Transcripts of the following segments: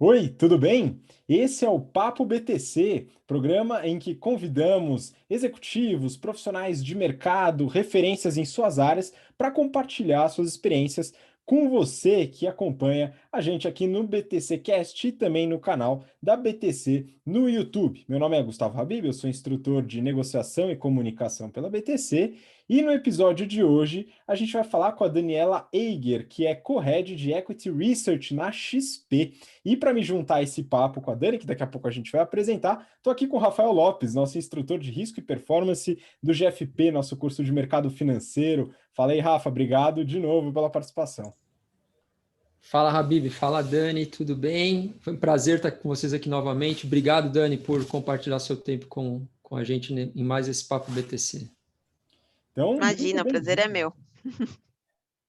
Oi, tudo bem? Esse é o Papo BTC, programa em que convidamos executivos, profissionais de mercado, referências em suas áreas para compartilhar suas experiências com você que acompanha a gente aqui no BTC Cast e também no canal da BTC no YouTube. Meu nome é Gustavo Habib, eu sou instrutor de negociação e comunicação pela BTC e no episódio de hoje a gente vai falar com a Daniela Eiger, que é co-head de Equity Research na XP. E para me juntar a esse papo com a Dani, que daqui a pouco a gente vai apresentar, estou aqui com o Rafael Lopes, nosso instrutor de risco e performance do GFP, nosso curso de mercado financeiro. Fala aí, Rafa, obrigado de novo pela participação. Fala, Habib, fala, Dani, tudo bem? Foi um prazer estar com vocês aqui novamente. Obrigado, Dani, por compartilhar seu tempo com a gente em mais esse Papo BTC. Então, muito Imagina, o prazer é bem-vindo. meu.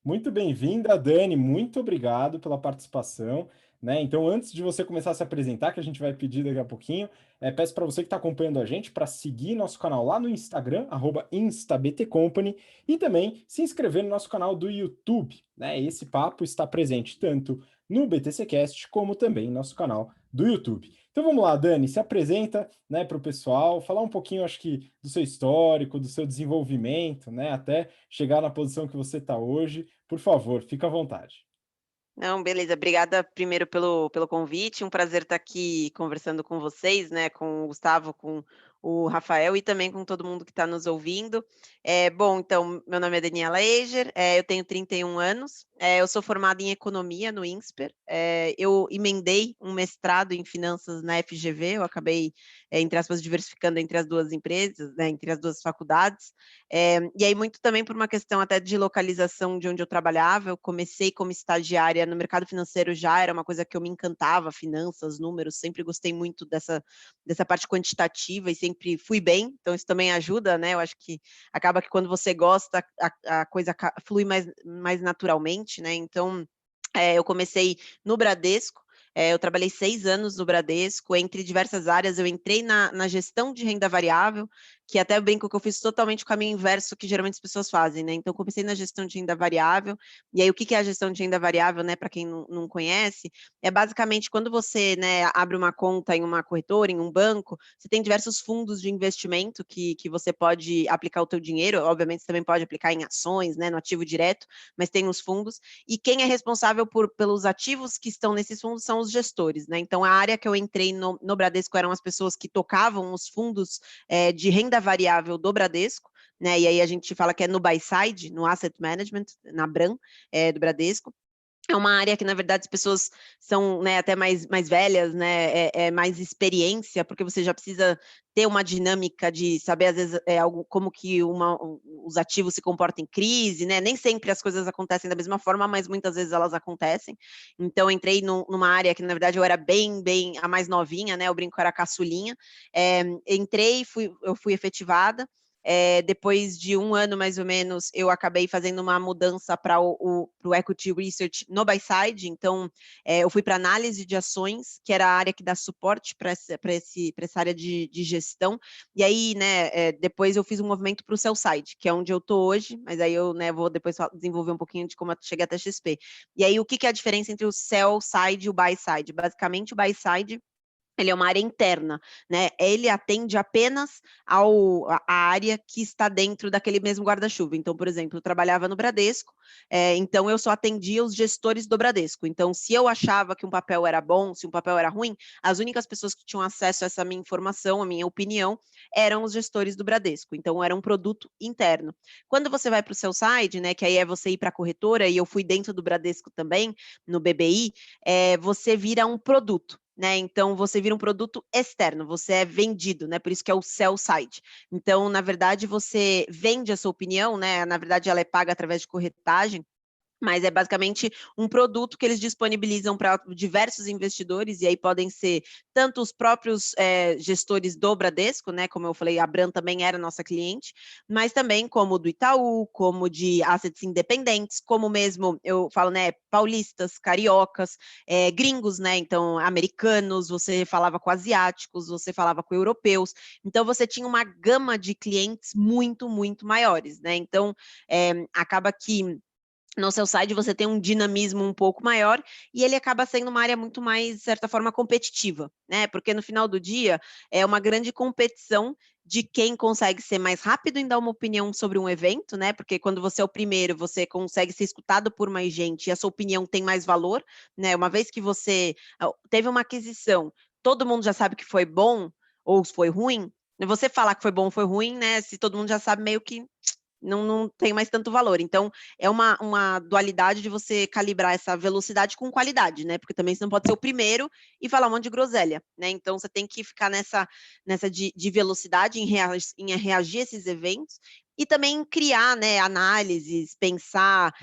Muito bem-vinda, Dani. Muito obrigado pela participação. Né? Então, antes de você começar a se apresentar, que a gente vai pedir daqui a pouquinho, peço para você que está acompanhando a gente para seguir nosso canal lá no Instagram, @instabtcompany, e também se inscrever no nosso canal do YouTube. Né? Esse papo está presente tanto no BTCcast como também no nosso canal do YouTube. Então vamos lá, Dani, se apresenta, né, para o pessoal, falar um pouquinho, acho que, do seu histórico, do seu desenvolvimento, né, até chegar na posição que você está hoje. Por favor, fica à vontade. Não, beleza. Obrigada primeiro pelo convite. Um prazer estar aqui conversando com vocês, né? Com o Gustavo, com o Rafael e também com todo mundo que está nos ouvindo. Bom, então, meu nome é Daniela Eiger, eu tenho 31 anos, eu sou formada em economia no INSPER, eu emendei um mestrado em finanças na FGV, eu acabei, entre aspas, diversificando entre as duas empresas, né, entre as duas faculdades, e aí muito também por uma questão até de localização de onde eu trabalhava. Eu comecei como estagiária no mercado financeiro, já era uma coisa que eu me encantava, finanças, números, sempre gostei muito dessa parte quantitativa e sempre fui bem, então isso também ajuda, né? Eu acho que acaba que quando você gosta, a coisa flui mais naturalmente, né? Então, eu comecei no Bradesco, eu trabalhei 6 anos no Bradesco, entre diversas áreas. Eu entrei na gestão de renda variável, que até eu brinco que eu fiz totalmente o caminho inverso que geralmente as pessoas fazem, né? Então, comecei na gestão de renda variável. E aí, o que é a gestão de renda variável, né? Para quem não conhece, é basicamente quando você, né, abre uma conta em uma corretora, em um banco, você tem diversos fundos de investimento que você pode aplicar o teu dinheiro. Obviamente, você também pode aplicar em ações, né, no ativo direto, mas tem os fundos. E quem é responsável pelos ativos que estão nesses fundos são os gestores, né? Então, a área que eu entrei no Bradesco eram as pessoas que tocavam os fundos de renda variável do Bradesco, né? E aí a gente fala que é no buy side, no asset management, na Bram, do Bradesco. É uma área que, na verdade, as pessoas são, né, até mais velhas, né, mais experiência, porque você já precisa ter uma dinâmica de saber, às vezes, algo, como que os ativos se comportam em crise, né? Nem sempre as coisas acontecem da mesma forma, mas muitas vezes elas acontecem. Então, entrei numa área que, na verdade, eu era bem a mais novinha, né? Eu brinco que eu era a caçulinha. Entrei, eu fui efetivada. Depois de 1 ano, mais ou menos, eu acabei fazendo uma mudança para o Equity Research no buy side. Então, eu fui para análise de ações, que era a área que dá suporte para essa área de gestão. E aí, né, depois eu fiz um movimento para o sell side, que é onde eu estou hoje, mas aí eu, né, vou depois desenvolver um pouquinho de como eu cheguei até XP. E aí, o que é a diferença entre o sell side e o buy side? Basicamente, o buy side, ele é uma área interna, né? Ele atende apenas a área que está dentro daquele mesmo guarda-chuva. Então, por exemplo, eu trabalhava no Bradesco, então eu só atendia os gestores do Bradesco. Então, se eu achava que um papel era bom, se um papel era ruim, as únicas pessoas que tinham acesso a essa minha informação, a minha opinião, eram os gestores do Bradesco. Então, era um produto interno. Quando você vai para o seu site, né, que aí é você ir para a corretora, e eu fui dentro do Bradesco também, no BBI, você vira um produto. Né? Então, você vira um produto externo, você é vendido, né? Por isso que é o sell side. Então, na verdade, você vende a sua opinião, né? Na verdade, ela é paga através de corretagem, mas é basicamente um produto que eles disponibilizam para diversos investidores, e aí podem ser tanto os próprios gestores do Bradesco, né, como eu falei, a Bram também era nossa cliente, mas também como do Itaú, como de assets independentes, como mesmo, eu falo, né, paulistas, cariocas, gringos, né, então americanos, você falava com asiáticos, você falava com europeus, então você tinha uma gama de clientes muito maiores, né, então acaba que No seu site você tem um dinamismo um pouco maior e ele acaba sendo uma área muito mais, de certa forma, competitiva, né? Porque no final do dia é uma grande competição de quem consegue ser mais rápido em dar uma opinião sobre um evento, né? Porque quando você é o primeiro, você consegue ser escutado por mais gente e a sua opinião tem mais valor, né? Uma vez que você teve uma aquisição, todo mundo já sabe que foi bom ou foi ruim, você falar que foi bom ou foi ruim, né? Se todo mundo já sabe, meio que não tem mais tanto valor. Então, é uma dualidade de você calibrar essa velocidade com qualidade, né? Porque também você não pode ser o primeiro e falar um monte de groselha, né? Então, você tem que ficar nessa de velocidade em reagir a esses eventos e também criar, né, análises, pensar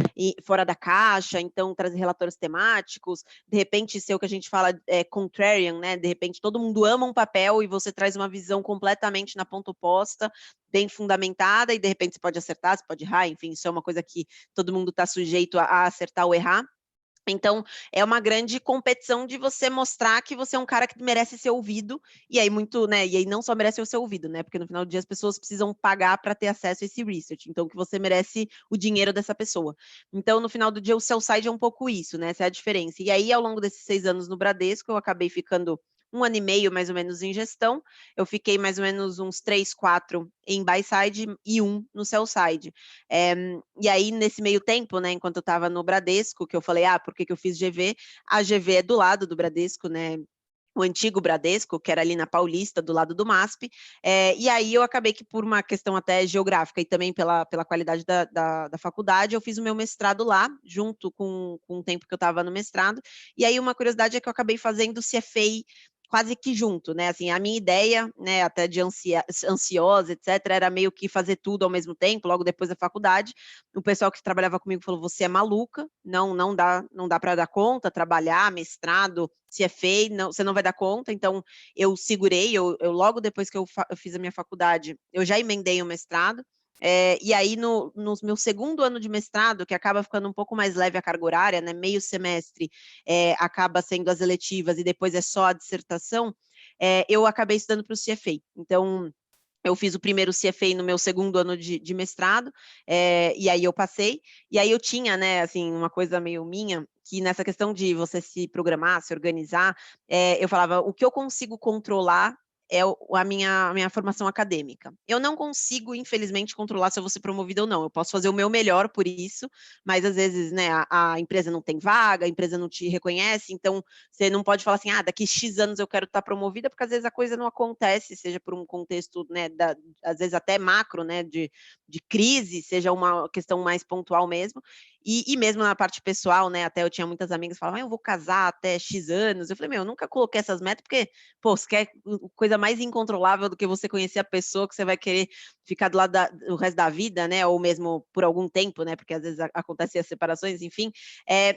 fora da caixa, então trazer relatórios temáticos, de repente ser o que a gente fala contrarian, né? De repente todo mundo ama um papel e você traz uma visão completamente na ponta oposta, bem fundamentada, e de repente você pode acertar, você pode errar, enfim, isso é uma coisa que todo mundo está sujeito a acertar ou errar. Então, é uma grande competição de você mostrar que você é um cara que merece ser ouvido, e aí muito, né, e aí não só merece ser ouvido, né, porque no final do dia as pessoas precisam pagar para ter acesso a esse research, então que você merece o dinheiro dessa pessoa. Então, no final do dia, o sell side é um pouco isso, né, essa é a diferença. E aí, ao longo desses 6 anos no Bradesco, eu acabei ficando 1 ano e meio, mais ou menos, em gestão, eu fiquei mais ou menos uns 3, 4 em buy side e 1 no sell side. E aí, nesse meio tempo, né, enquanto eu estava no Bradesco, que eu falei, por que eu fiz GV? A GV é do lado do Bradesco, né? O antigo Bradesco, que era ali na Paulista, do lado do MASP, e aí eu acabei que por uma questão até geográfica e também pela qualidade da faculdade, eu fiz o meu mestrado lá, junto com o tempo que eu estava no mestrado, e aí uma curiosidade é que eu acabei fazendo CFA quase que junto, né, assim, a minha ideia, né, até de ansiosa, etc., era meio que fazer tudo ao mesmo tempo, logo depois da faculdade. O pessoal que trabalhava comigo falou, você é maluca, não dá para dar conta, trabalhar, mestrado, CFA, não, você não vai dar conta. Então, eu segurei, eu logo depois que eu fiz a minha faculdade, eu já emendei o mestrado, e aí no meu segundo ano de mestrado, que acaba ficando um pouco mais leve a carga horária, né, meio semestre acaba sendo as eletivas e depois é só a dissertação, eu acabei estudando para o CFA. Então, eu fiz o primeiro CFA no meu segundo ano de mestrado, e aí eu passei, e aí eu tinha, né, assim, uma coisa meio minha, que nessa questão de você se programar, se organizar, eu falava, o que eu consigo controlar é a minha formação acadêmica. Eu não consigo, infelizmente, controlar se eu vou ser promovida ou não. Eu posso fazer o meu melhor por isso, mas às vezes, né, a empresa não tem vaga, a empresa não te reconhece, então você não pode falar assim, daqui X anos eu quero estar promovida, porque às vezes a coisa não acontece, seja por um contexto, né, às vezes até macro, né, de crise, seja uma questão mais pontual mesmo, e mesmo na parte pessoal, né, até eu tinha muitas amigas que falavam, eu vou casar até X anos, eu falei, eu nunca coloquei essas metas, porque, pô, você quer coisa mais incontrolável do que você conhecer a pessoa que você vai querer ficar do lado o resto da vida, né, ou mesmo por algum tempo, né, porque às vezes acontecem as separações, enfim,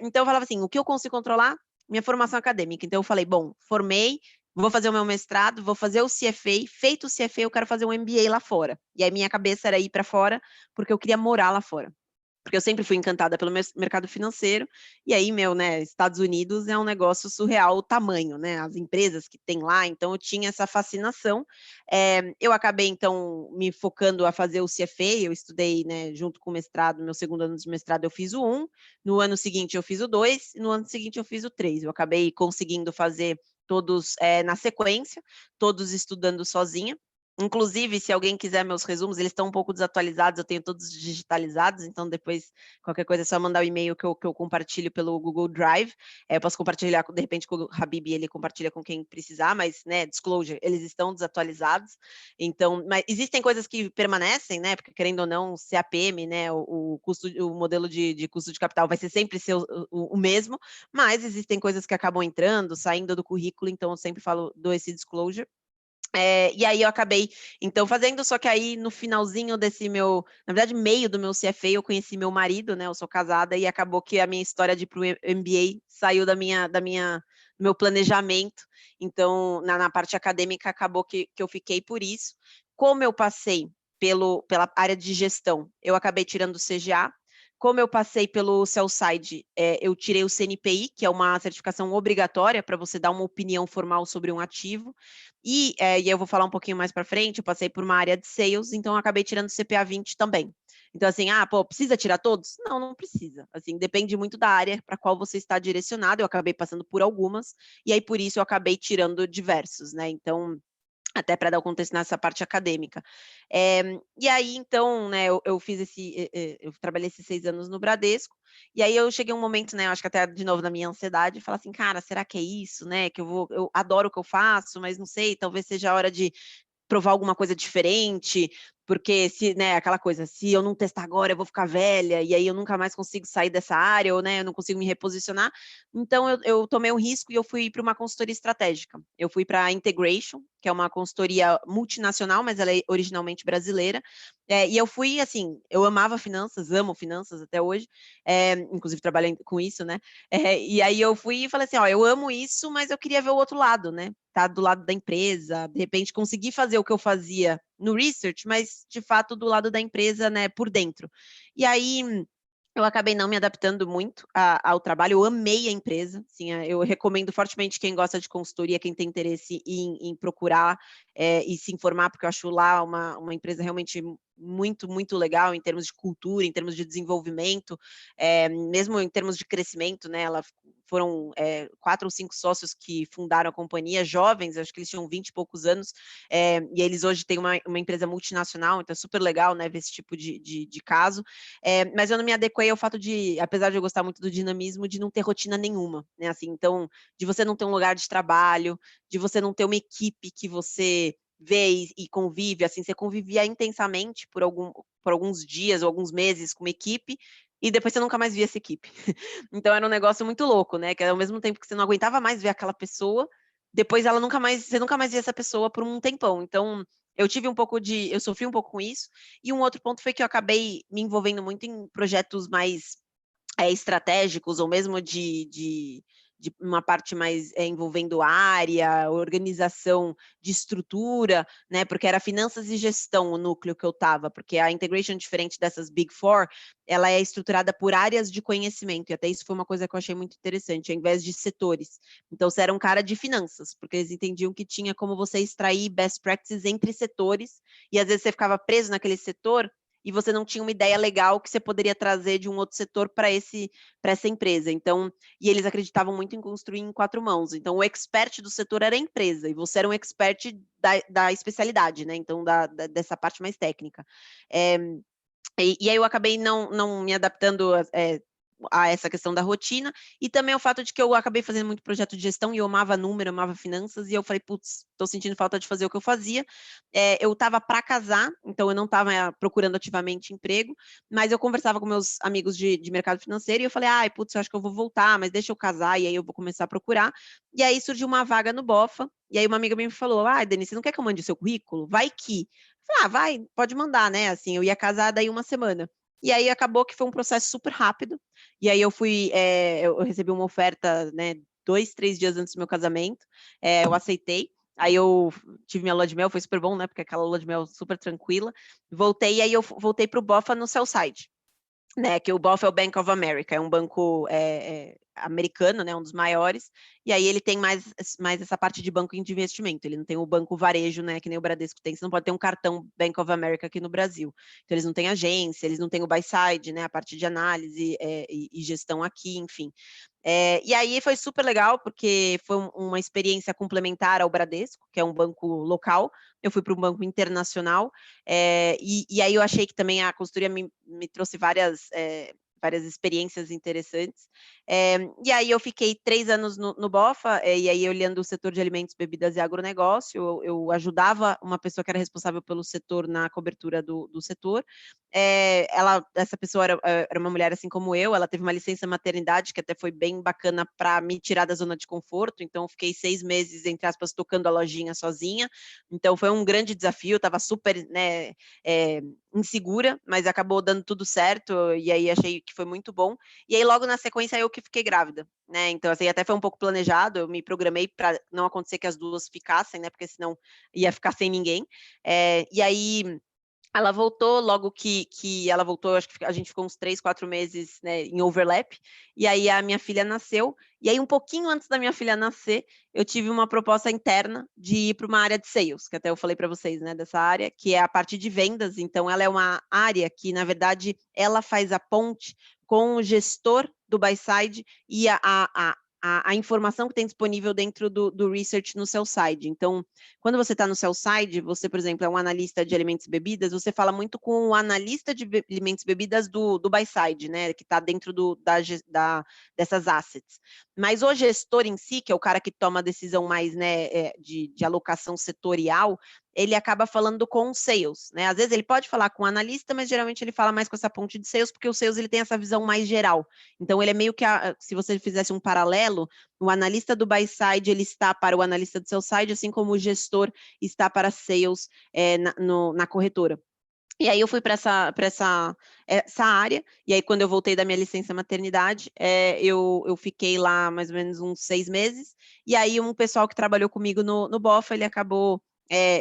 então eu falava assim, o que eu consigo controlar? Minha formação acadêmica. Então eu falei, bom, formei, vou fazer o meu mestrado, vou fazer o CFA, feito o CFA, eu quero fazer um MBA lá fora. E aí minha cabeça era ir para fora, porque eu queria morar lá fora. Porque eu sempre fui encantada pelo mercado financeiro, e aí, né, Estados Unidos é um negócio surreal o tamanho, né, as empresas que tem lá, então eu tinha essa fascinação. Eu acabei, então, me focando a fazer o CFA, eu estudei, né, junto com o mestrado, meu segundo ano de mestrado eu fiz o 1, no ano seguinte eu fiz o 2, e no ano seguinte eu fiz o 3. Eu acabei conseguindo fazer todos na sequência, todos estudando sozinha. Inclusive, se alguém quiser meus resumos, eles estão um pouco desatualizados, eu tenho todos digitalizados, então depois, qualquer coisa, é só mandar o e-mail que eu compartilho pelo Google Drive. Eu posso compartilhar, de repente, com o Habib, ele compartilha com quem precisar, mas, né, disclosure, eles estão desatualizados. Então, mas existem coisas que permanecem, né, porque querendo ou não, CAPM, né, o modelo de custo de capital vai ser sempre ser o mesmo, mas existem coisas que acabam entrando, saindo do currículo, então eu sempre dou esse disclosure. E aí eu acabei, então, fazendo, só que aí no finalzinho desse na verdade, meio do meu CFA, eu conheci meu marido, né, eu sou casada, e acabou que a minha história de ir pro MBA saiu do meu planejamento, então, na parte acadêmica, acabou que eu fiquei por isso. Como eu passei pela área de gestão, eu acabei tirando o CGA, como eu passei pelo sell-side, eu tirei o CNPI, que é uma certificação obrigatória para você dar uma opinião formal sobre um ativo, e eu vou falar um pouquinho mais para frente, eu passei por uma área de sales, então eu acabei tirando o CPA 20 também. Então, assim, precisa tirar todos? Não, não precisa. Assim, depende muito da área para qual você está direcionado. Eu acabei passando por algumas, e aí por isso eu acabei tirando diversos, né? Então, até para dar o contexto nessa parte acadêmica. E aí, então, né, eu fiz eu trabalhei esses 6 anos no Bradesco, e aí eu cheguei um momento, né, eu acho que até de novo na minha ansiedade, falar assim, cara, será que é isso, né, eu adoro o que eu faço, mas não sei, talvez seja a hora de provar alguma coisa diferente, porque se, né, aquela coisa, se eu não testar agora, eu vou ficar velha, e aí eu nunca mais consigo sair dessa área, ou, né, eu não consigo me reposicionar. Então, eu tomei um risco e eu fui para uma consultoria estratégica. Eu fui para a Integration, que é uma consultoria multinacional, mas ela é originalmente brasileira. E eu fui, assim, eu amava finanças, amo finanças até hoje, inclusive trabalhei com isso, né? E aí eu fui e falei assim, ó, eu amo isso, mas eu queria ver o outro lado, né? Tá do lado da empresa, de repente conseguir fazer o que eu fazia no research, mas de fato do lado da empresa, né, por dentro. E aí eu acabei não me adaptando muito ao trabalho, eu amei a empresa, assim, eu recomendo fortemente quem gosta de consultoria, quem tem interesse em procurar e se informar, porque eu acho lá uma empresa realmente muito, muito legal em termos de cultura, em termos de desenvolvimento, mesmo em termos de crescimento, né, foram 4 ou 5 sócios que fundaram a companhia, jovens, acho que eles tinham 20 e poucos anos, e eles hoje têm uma empresa multinacional, então é super legal, né, ver esse tipo de caso, mas eu não me adequei ao fato de, apesar de eu gostar muito do dinamismo, de não ter rotina nenhuma, né, assim, então, de você não ter um lugar de trabalho, de você não ter uma equipe que você vê e convive, assim, você convivia intensamente por alguns dias ou alguns meses com uma equipe, e depois você nunca mais via essa equipe. Então era um negócio muito louco, né, que ao mesmo tempo que você não aguentava mais ver aquela pessoa, depois você nunca mais via essa pessoa por um tempão. Então, eu sofri um pouco com isso, e um outro ponto foi que eu acabei me envolvendo muito em projetos mais estratégicos, ou mesmo de uma parte mais envolvendo área, organização de estrutura, né? Porque era finanças e gestão o núcleo que eu estava, porque a Integration, diferente dessas Big Four, ela é estruturada por áreas de conhecimento, e até isso foi uma coisa que eu achei muito interessante, ao invés de setores. Então, você era um cara de finanças, porque eles entendiam que tinha como você extrair best practices entre setores, e às vezes você ficava preso naquele setor e você não tinha uma ideia legal que você poderia trazer de um outro setor para essa empresa. Então, e eles acreditavam muito em construir em 4 mãos. Então, o expert do setor era a empresa, e você era um expert da especialidade, né? Então, dessa parte mais técnica. E aí eu acabei não me adaptando a essa questão da rotina, e também o fato de que eu acabei fazendo muito projeto de gestão, e eu amava número, eu amava finanças, e eu falei, putz, estou sentindo falta de fazer o que eu fazia. Eu estava para casar, então eu não estava procurando ativamente emprego, mas eu conversava com meus amigos de mercado financeiro, e eu falei, ai, putz, eu acho que eu vou voltar, mas deixa eu casar, e aí eu vou começar a procurar. E aí surgiu uma vaga no BOFA, e aí uma amiga minha me falou, Denise, você não quer que eu mande o seu currículo? Vai que... Eu falei, vai, pode mandar, né? Assim, eu ia casar daí uma semana. E aí acabou que foi um processo super rápido. E aí eu recebi uma oferta, né, 2, 3 dias antes do meu casamento. Eu aceitei. Aí eu tive minha lua de mel, foi super bom, né? Porque aquela lua de mel super tranquila. Voltei, e aí eu voltei para o BOFA no Sell-Side, né, que o BOFA é o Bank of America, é um banco americano, né, um dos maiores, e aí ele tem mais essa parte de banco de investimento, ele não tem o banco varejo, né, que nem o Bradesco tem, você não pode ter um cartão Bank of America aqui no Brasil, então eles não têm agência, eles não têm o buy side, né, a parte de análise e gestão aqui, enfim. E aí foi super legal, porque foi uma experiência complementar ao Bradesco, que é um banco local, eu fui para um banco internacional, e aí eu achei que também a consultoria me trouxe várias experiências interessantes. E aí eu fiquei 3 anos no BOFA, e aí olhando o setor de alimentos, bebidas e agronegócio, eu ajudava uma pessoa que era responsável pelo setor na cobertura do setor. Essa pessoa era uma mulher assim como eu, ela teve uma licença maternidade que até foi bem bacana para me tirar da zona de conforto, então eu fiquei 6 meses, entre aspas, tocando a lojinha sozinha, então foi um grande desafio, estava super, né, insegura, mas acabou dando tudo certo, e aí achei que foi muito bom. E aí logo na sequência eu que fiquei grávida, né? Então assim, até foi um pouco planejado, eu me programei para não acontecer que as duas ficassem, né? Porque senão ia ficar sem ninguém. E aí Ela voltou, logo que ela voltou, acho que a gente ficou uns 3, 4 meses, né, em overlap, e aí a minha filha nasceu, e aí um pouquinho antes da minha filha nascer, eu tive uma proposta interna de ir para uma área de sales, que até eu falei para vocês, né, dessa área, que é a parte de vendas. Então ela é uma área que, na verdade, ela faz a ponte com o gestor do buy side e a informação que tem disponível dentro do research no sell side. Então, quando você está no sell side, você, por exemplo, é um analista de alimentos e bebidas, você fala muito com o analista de alimentos e bebidas do buy side, né, que está dentro dessas assets. Mas o gestor em si, que é o cara que toma a decisão mais, né, de alocação setorial, ele acaba falando com o sales, né? Às vezes ele pode falar com o analista, mas geralmente ele fala mais com essa ponte de sales, porque o sales ele tem essa visão mais geral. Então ele é meio que, se você fizesse um paralelo, o analista do buy side ele está para o analista do sell side, assim como o gestor está para sales na corretora. E aí eu fui para essa área, e aí quando eu voltei da minha licença maternidade, eu fiquei lá mais ou menos uns 6 meses, e aí um pessoal que trabalhou comigo no BOFA, ele acabou,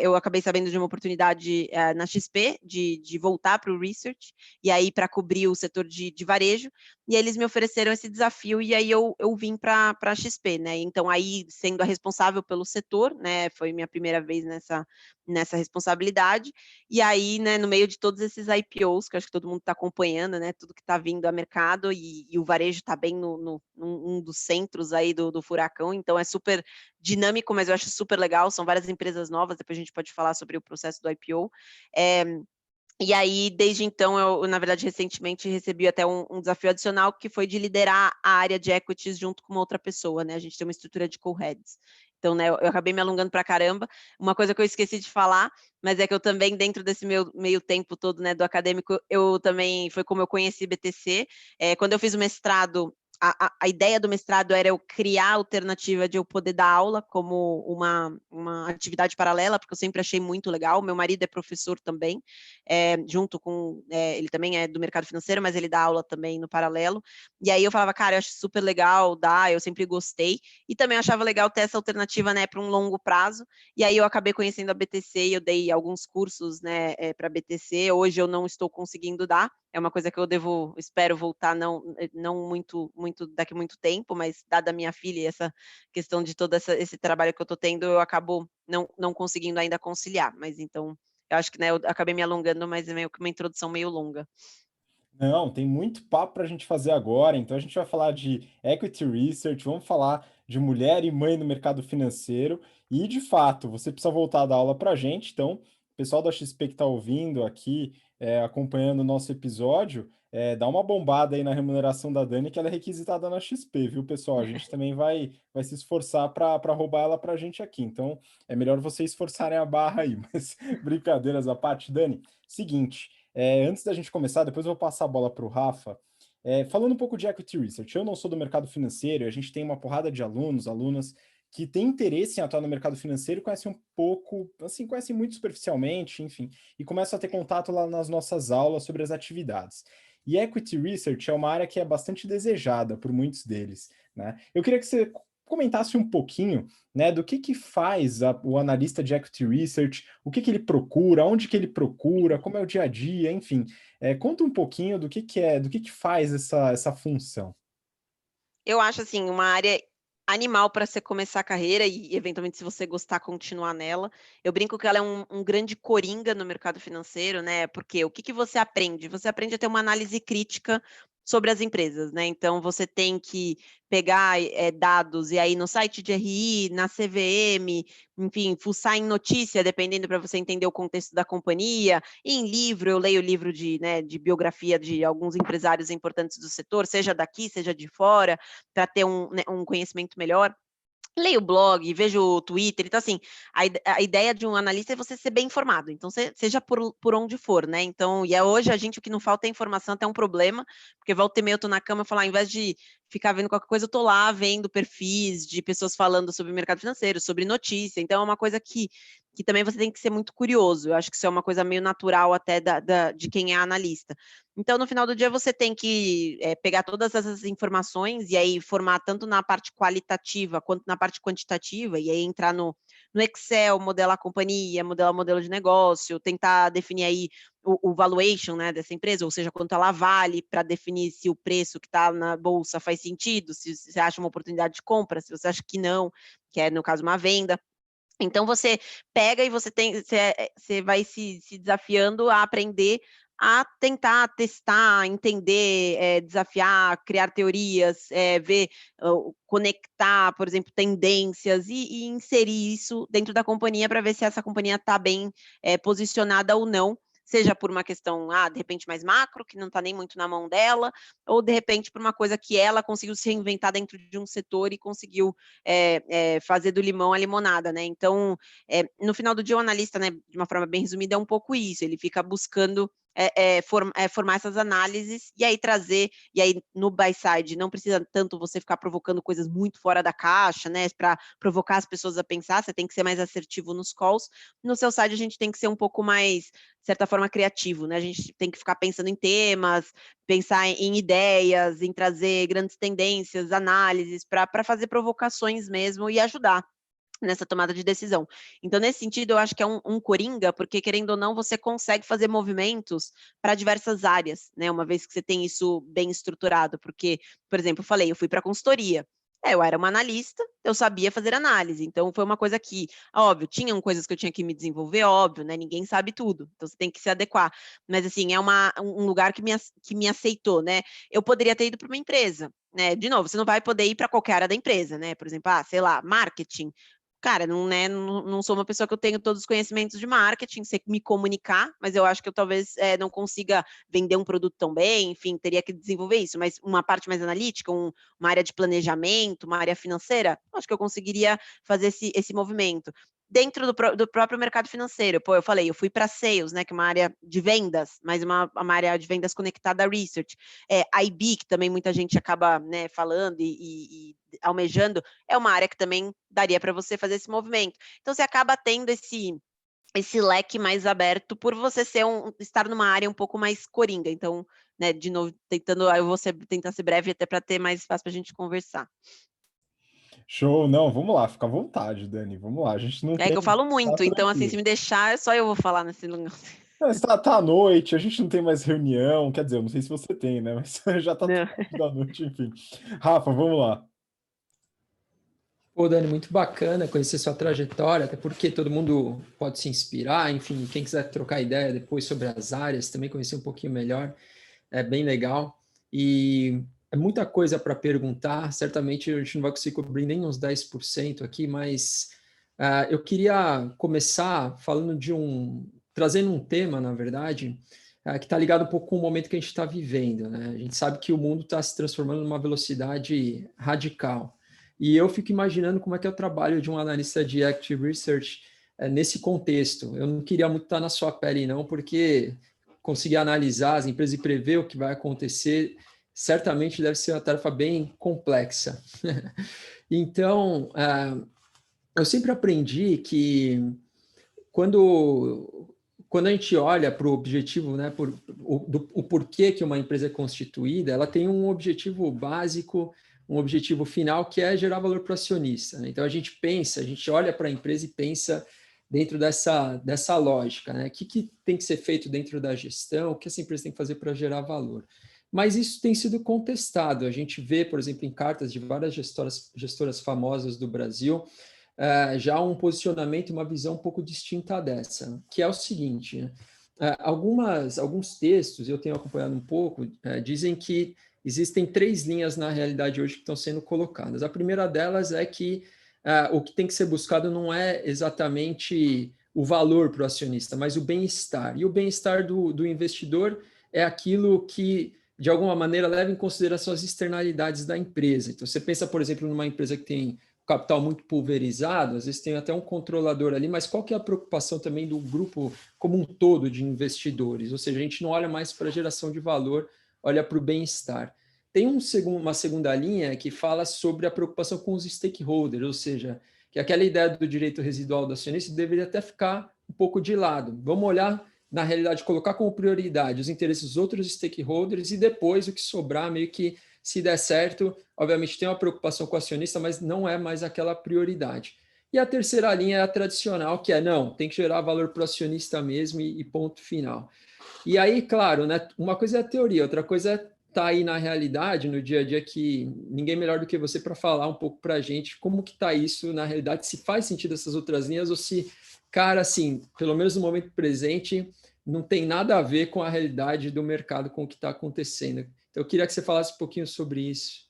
eu acabei sabendo de uma oportunidade na XP, de voltar para o research, e aí para cobrir o setor de varejo, e eles me ofereceram esse desafio, e aí eu vim para a XP, né? Então aí, sendo a responsável pelo setor, né, foi minha primeira vez nessa responsabilidade, e aí, né, no meio de todos esses IPOs, que acho que todo mundo está acompanhando, né, tudo que está vindo a mercado, e o varejo está bem num dos centros aí do furacão, então é super dinâmico, mas eu acho super legal, são várias empresas novas, depois a gente pode falar sobre o processo do IPO. E aí, desde então, eu, na verdade, recentemente recebi até um desafio adicional, que foi de liderar a área de equities junto com uma outra pessoa, né? A gente tem uma estrutura de co-heads. Então, né, eu acabei me alongando pra caramba. Uma coisa que eu esqueci de falar, mas é que eu também, dentro desse meu meio tempo todo, né, do acadêmico, eu também, foi como eu conheci BTC. Quando eu fiz o mestrado, a ideia do mestrado era eu criar a alternativa de eu poder dar aula como uma atividade paralela, porque eu sempre achei muito legal. Meu marido é professor também, junto com, ele também é do mercado financeiro, mas ele dá aula também no paralelo. E aí eu falava, cara, eu acho super legal dar, eu sempre gostei. E também achava legal ter essa alternativa, né, para um longo prazo. E aí eu acabei conhecendo a BTC e eu dei alguns cursos, né, para a BTC. Hoje eu não estou conseguindo dar. É uma coisa que eu espero voltar, não muito daqui a muito tempo, mas dada a minha filha e essa questão de todo esse trabalho que eu estou tendo, eu acabo não conseguindo ainda conciliar. Mas então, eu acho que, né, eu acabei me alongando, mas é meio que uma introdução meio longa. Não, tem muito papo para a gente fazer agora. Então, a gente vai falar de equity research, vamos falar de mulher e mãe no mercado financeiro. E, de fato, você precisa voltar a dar aula para a gente. Então, o pessoal da XP que está ouvindo aqui, acompanhando o nosso episódio, dá uma bombada aí na remuneração da Dani, que ela é requisitada na XP, viu, pessoal? A gente também vai se esforçar para roubar ela para a gente aqui. Então, é melhor vocês esforçarem a barra aí. Mas, brincadeiras à parte, Dani, seguinte. Antes da gente começar, depois eu vou passar a bola para o Rafa. Falando um pouco de equity research, eu não sou do mercado financeiro, a gente tem uma porrada de alunos, alunas que têm interesse em atuar no mercado financeiro, conhecem um pouco, assim, conhecem muito superficialmente, enfim, e começam a ter contato lá nas nossas aulas sobre as atividades. E equity research é uma área que é bastante desejada por muitos deles, né? Eu queria que você comentasse um pouquinho, né, do que faz o analista de equity research, o que ele procura, onde que ele procura, como é o dia a dia, enfim. Conta um pouquinho do que é, do que faz essa função. Eu acho, assim, uma área animal para você começar a carreira e, eventualmente, se você gostar, continuar nela. Eu brinco que ela é um grande coringa no mercado financeiro, né? Porque o que você aprende? Você aprende a ter uma análise crítica sobre as empresas, né? Então, você tem que pegar dados e aí no site de RI, na CVM, enfim, fuçar em notícia, dependendo para você entender o contexto da companhia. E em livro, eu leio livro de biografia de alguns empresários importantes do setor, seja daqui, seja de fora, para ter um conhecimento melhor. Leio o blog, vejo o Twitter, então assim, a ideia de um analista é você ser bem informado, então seja por onde for, né? Então, hoje a gente, o que não falta é informação, até um problema, porque volta e meia eu tô na cama e falo, ao invés de ficar vendo qualquer coisa, eu tô lá vendo perfis de pessoas falando sobre o mercado financeiro, sobre notícia, então é uma coisa que também você tem que ser muito curioso, eu acho que isso é uma coisa meio natural até de quem é analista. Então, no final do dia, você tem que pegar todas essas informações e aí formar tanto na parte qualitativa quanto na parte quantitativa, e aí entrar no no Excel, modelar a companhia, modelar o modelo de negócio, tentar definir aí o valuation, né, dessa empresa, ou seja, quanto ela vale, para definir se o preço que está na bolsa faz sentido, se você acha uma oportunidade de compra, se você acha que não, que é, no caso, uma venda. Então, você pega e você vai se desafiando a aprender a tentar testar, entender, desafiar, criar teorias, ver, conectar, por exemplo, tendências e inserir isso dentro da companhia para ver se essa companhia está bem, posicionada ou não, seja por uma questão, de repente mais macro, que não está nem muito na mão dela, ou de repente por uma coisa que ela conseguiu se reinventar dentro de um setor e conseguiu fazer do limão a limonada, né? Então, no final do dia, o analista, né, de uma forma bem resumida, é um pouco isso, ele fica buscando formar essas análises e aí trazer, e aí no buy side não precisa tanto você ficar provocando coisas muito fora da caixa, né, para provocar as pessoas a pensar, você tem que ser mais assertivo nos calls. No seu side a gente tem que ser um pouco mais, de certa forma, criativo, né, a gente tem que ficar pensando em temas, pensar em ideias, em trazer grandes tendências, análises, para fazer provocações mesmo e ajudar nessa tomada de decisão. Então, nesse sentido, eu acho que é um coringa, porque, querendo ou não, você consegue fazer movimentos para diversas áreas, né, uma vez que você tem isso bem estruturado, porque, por exemplo, eu falei, eu fui para consultoria, eu era uma analista, eu sabia fazer análise, então foi uma coisa que, óbvio, tinham coisas que eu tinha que me desenvolver, óbvio, né, ninguém sabe tudo, então você tem que se adequar, mas, assim, é um lugar que me aceitou, né, eu poderia ter ido para uma empresa, né, de novo, você não vai poder ir para qualquer área da empresa, né, por exemplo, sei lá, marketing, cara, não, né, não sou uma pessoa que eu tenho todos os conhecimentos de marketing, sei me comunicar, mas eu acho que eu talvez não consiga vender um produto tão bem, enfim, teria que desenvolver isso, mas uma parte mais analítica, uma área de planejamento, uma área financeira, acho que eu conseguiria fazer esse movimento. Dentro do próprio mercado financeiro, eu falei, eu fui para sales, né, que é uma área de vendas, mas uma área de vendas conectada a research. IB, que também muita gente acaba, né, falando e almejando, é uma área que também daria para você fazer esse movimento. Então, você acaba tendo esse leque mais aberto por você estar numa área um pouco mais coringa. Então, né, de novo, eu vou tentar ser breve até para ter mais espaço para a gente conversar. Show, não, vamos lá, fica à vontade, Dani, vamos lá, a gente não É tem... que eu falo Tá muito, então, assim, se tranquilo. me deixar, só eu vou falar nesse lugar. Mas tá à noite, a gente não tem mais reunião, quer dizer, eu não sei se você tem, né, mas já tá Não. tarde da noite, enfim. Rafa, vamos lá. Pô, Dani, muito bacana conhecer sua trajetória, até porque todo mundo pode se inspirar, enfim, quem quiser trocar ideia depois sobre as áreas, também conhecer um pouquinho melhor, é bem legal. E é muita coisa para perguntar, certamente a gente não vai conseguir cobrir nem uns 10% aqui, mas eu queria começar falando trazendo um tema, na verdade, que está ligado um pouco com o momento que a gente está vivendo, né? A gente sabe que o mundo está se transformando numa velocidade radical. E eu fico imaginando como é que é o trabalho de um analista de Active Research nesse contexto. Eu não queria muito estar na sua pele, não, porque conseguir analisar as empresas e prever o que vai acontecer, certamente deve ser uma tarefa bem complexa. Então, eu sempre aprendi que quando a gente olha para o objetivo, né, o porquê que uma empresa é constituída, ela tem um objetivo básico, um objetivo final, que é gerar valor para o acionista, né? Então, a gente olha para a empresa e pensa dentro dessa lógica, né? O que tem que ser feito dentro da gestão, o que essa empresa tem que fazer para gerar valor. Mas isso tem sido contestado. A gente vê, por exemplo, em cartas de várias gestoras famosas do Brasil, já um posicionamento, uma visão um pouco distinta dessa, que é o seguinte, né? Alguns textos, eu tenho acompanhado um pouco, dizem que existem 3 linhas na realidade hoje que estão sendo colocadas. A primeira delas é que o que tem que ser buscado não é exatamente o valor para o acionista, mas o bem-estar. E o bem-estar do investidor é aquilo que, de alguma maneira, leva em consideração as externalidades da empresa. Então, você pensa, por exemplo, numa empresa que tem capital muito pulverizado, às vezes tem até um controlador ali, mas qual que é a preocupação também do grupo como um todo de investidores? Ou seja, a gente não olha mais para a geração de valor, olha para o bem-estar. Tem uma segunda linha que fala sobre a preocupação com os stakeholders, ou seja, que aquela ideia do direito residual do acionista deveria até ficar um pouco de lado. Vamos olhar, na realidade, colocar como prioridade os interesses dos outros stakeholders e depois o que sobrar meio que, se der certo, obviamente tem uma preocupação com o acionista, mas não é mais aquela prioridade. E a terceira linha é a tradicional, que é, não, tem que gerar valor para o acionista mesmo e ponto final. E aí, claro, né, uma coisa é a teoria, outra coisa é estar aí na realidade, no dia a dia, que ninguém melhor do que você para falar um pouco para a gente como que está isso na realidade, se faz sentido essas outras linhas ou se, cara, assim, pelo menos no momento presente, não tem nada a ver com a realidade do mercado, com o que está acontecendo. Então, eu queria que você falasse um pouquinho sobre isso.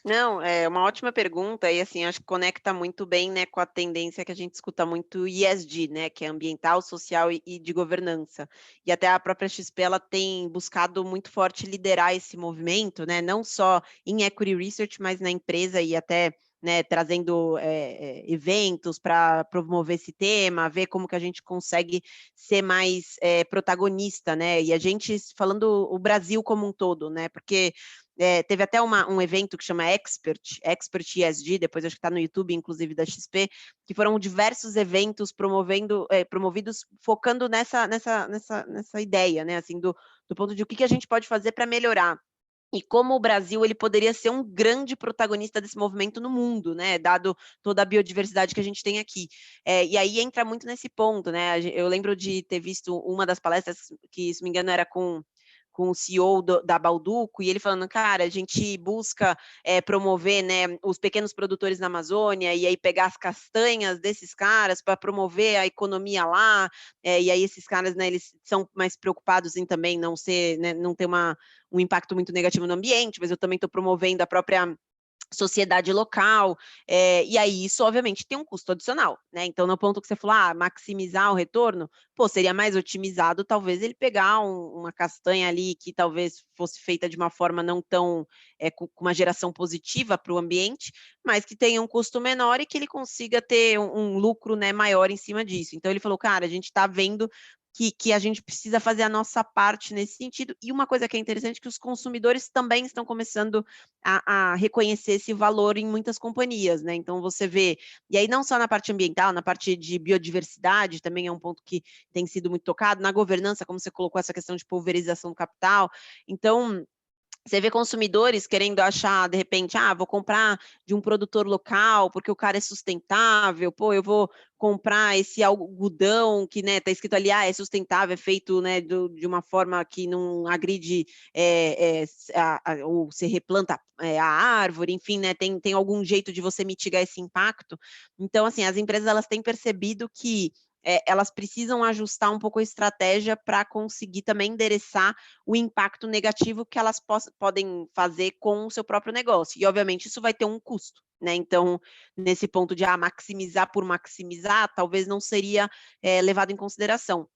Não, é uma ótima pergunta e, assim, acho que conecta muito bem, né, com a tendência que a gente escuta muito ESG, né, que é ambiental, social e de governança. E até a própria XP, ela tem buscado muito forte liderar esse movimento, né, não só em equity research, mas na empresa e até, né, trazendo eventos para promover esse tema, ver como que a gente consegue ser mais protagonista, né, e a gente falando o Brasil como um todo, né, porque teve até um evento que chama Expert ESG, depois acho que está no YouTube, inclusive da XP, que foram diversos eventos promovidos focando nessa ideia, né, assim, do ponto de o que a gente pode fazer para melhorar. E como o Brasil ele poderia ser um grande protagonista desse movimento no mundo, né, dado toda a biodiversidade que a gente tem aqui. E aí entra muito nesse ponto, né, eu lembro de ter visto uma das palestras que, se não me engano, era com o CEO da Bauducco, e ele falando, cara, a gente busca promover, né, os pequenos produtores na Amazônia, e aí pegar as castanhas desses caras para promover a economia lá, e aí esses caras, né, eles são mais preocupados em também não ser, né, não ter um impacto muito negativo no ambiente, mas eu também estou promovendo a própria sociedade local, e aí isso obviamente tem um custo adicional, né, então no ponto que você falou, maximizar o retorno, pô, seria mais otimizado talvez ele pegar uma castanha ali que talvez fosse feita de uma forma não tão, com uma geração positiva para o ambiente, mas que tenha um custo menor e que ele consiga ter um lucro, né, maior em cima disso. Então ele falou, cara, a gente está vendo que a gente precisa fazer a nossa parte nesse sentido, e uma coisa que é interessante é que os consumidores também estão começando a reconhecer esse valor em muitas companhias, né? Então você vê, e aí não só na parte ambiental, na parte de biodiversidade também é um ponto que tem sido muito tocado, na governança, como você colocou essa questão de pulverização do capital. Então, você vê consumidores querendo achar, de repente, vou comprar de um produtor local, porque o cara é sustentável, pô, eu vou comprar esse algodão que, né, tá escrito ali, é sustentável, é feito, né, de uma forma que não agride, ou você replanta a árvore, enfim, né, tem algum jeito de você mitigar esse impacto. Então, assim, as empresas, elas têm percebido que elas precisam ajustar um pouco a estratégia para conseguir também endereçar o impacto negativo que elas podem fazer com o seu próprio negócio. E, obviamente, isso vai ter um custo, né? Então, nesse ponto de maximizar por maximizar, talvez não seria levado em consideração.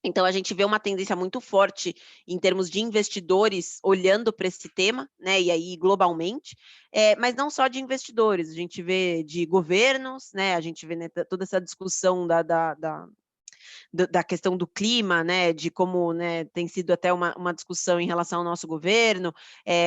Então, a gente vê uma tendência muito forte em termos de investidores olhando para esse tema, né? E aí globalmente, mas não só de investidores, a gente vê de governos, né? A gente vê, né, toda essa discussão da questão do clima, né, de como, né, tem sido até uma discussão em relação ao nosso governo,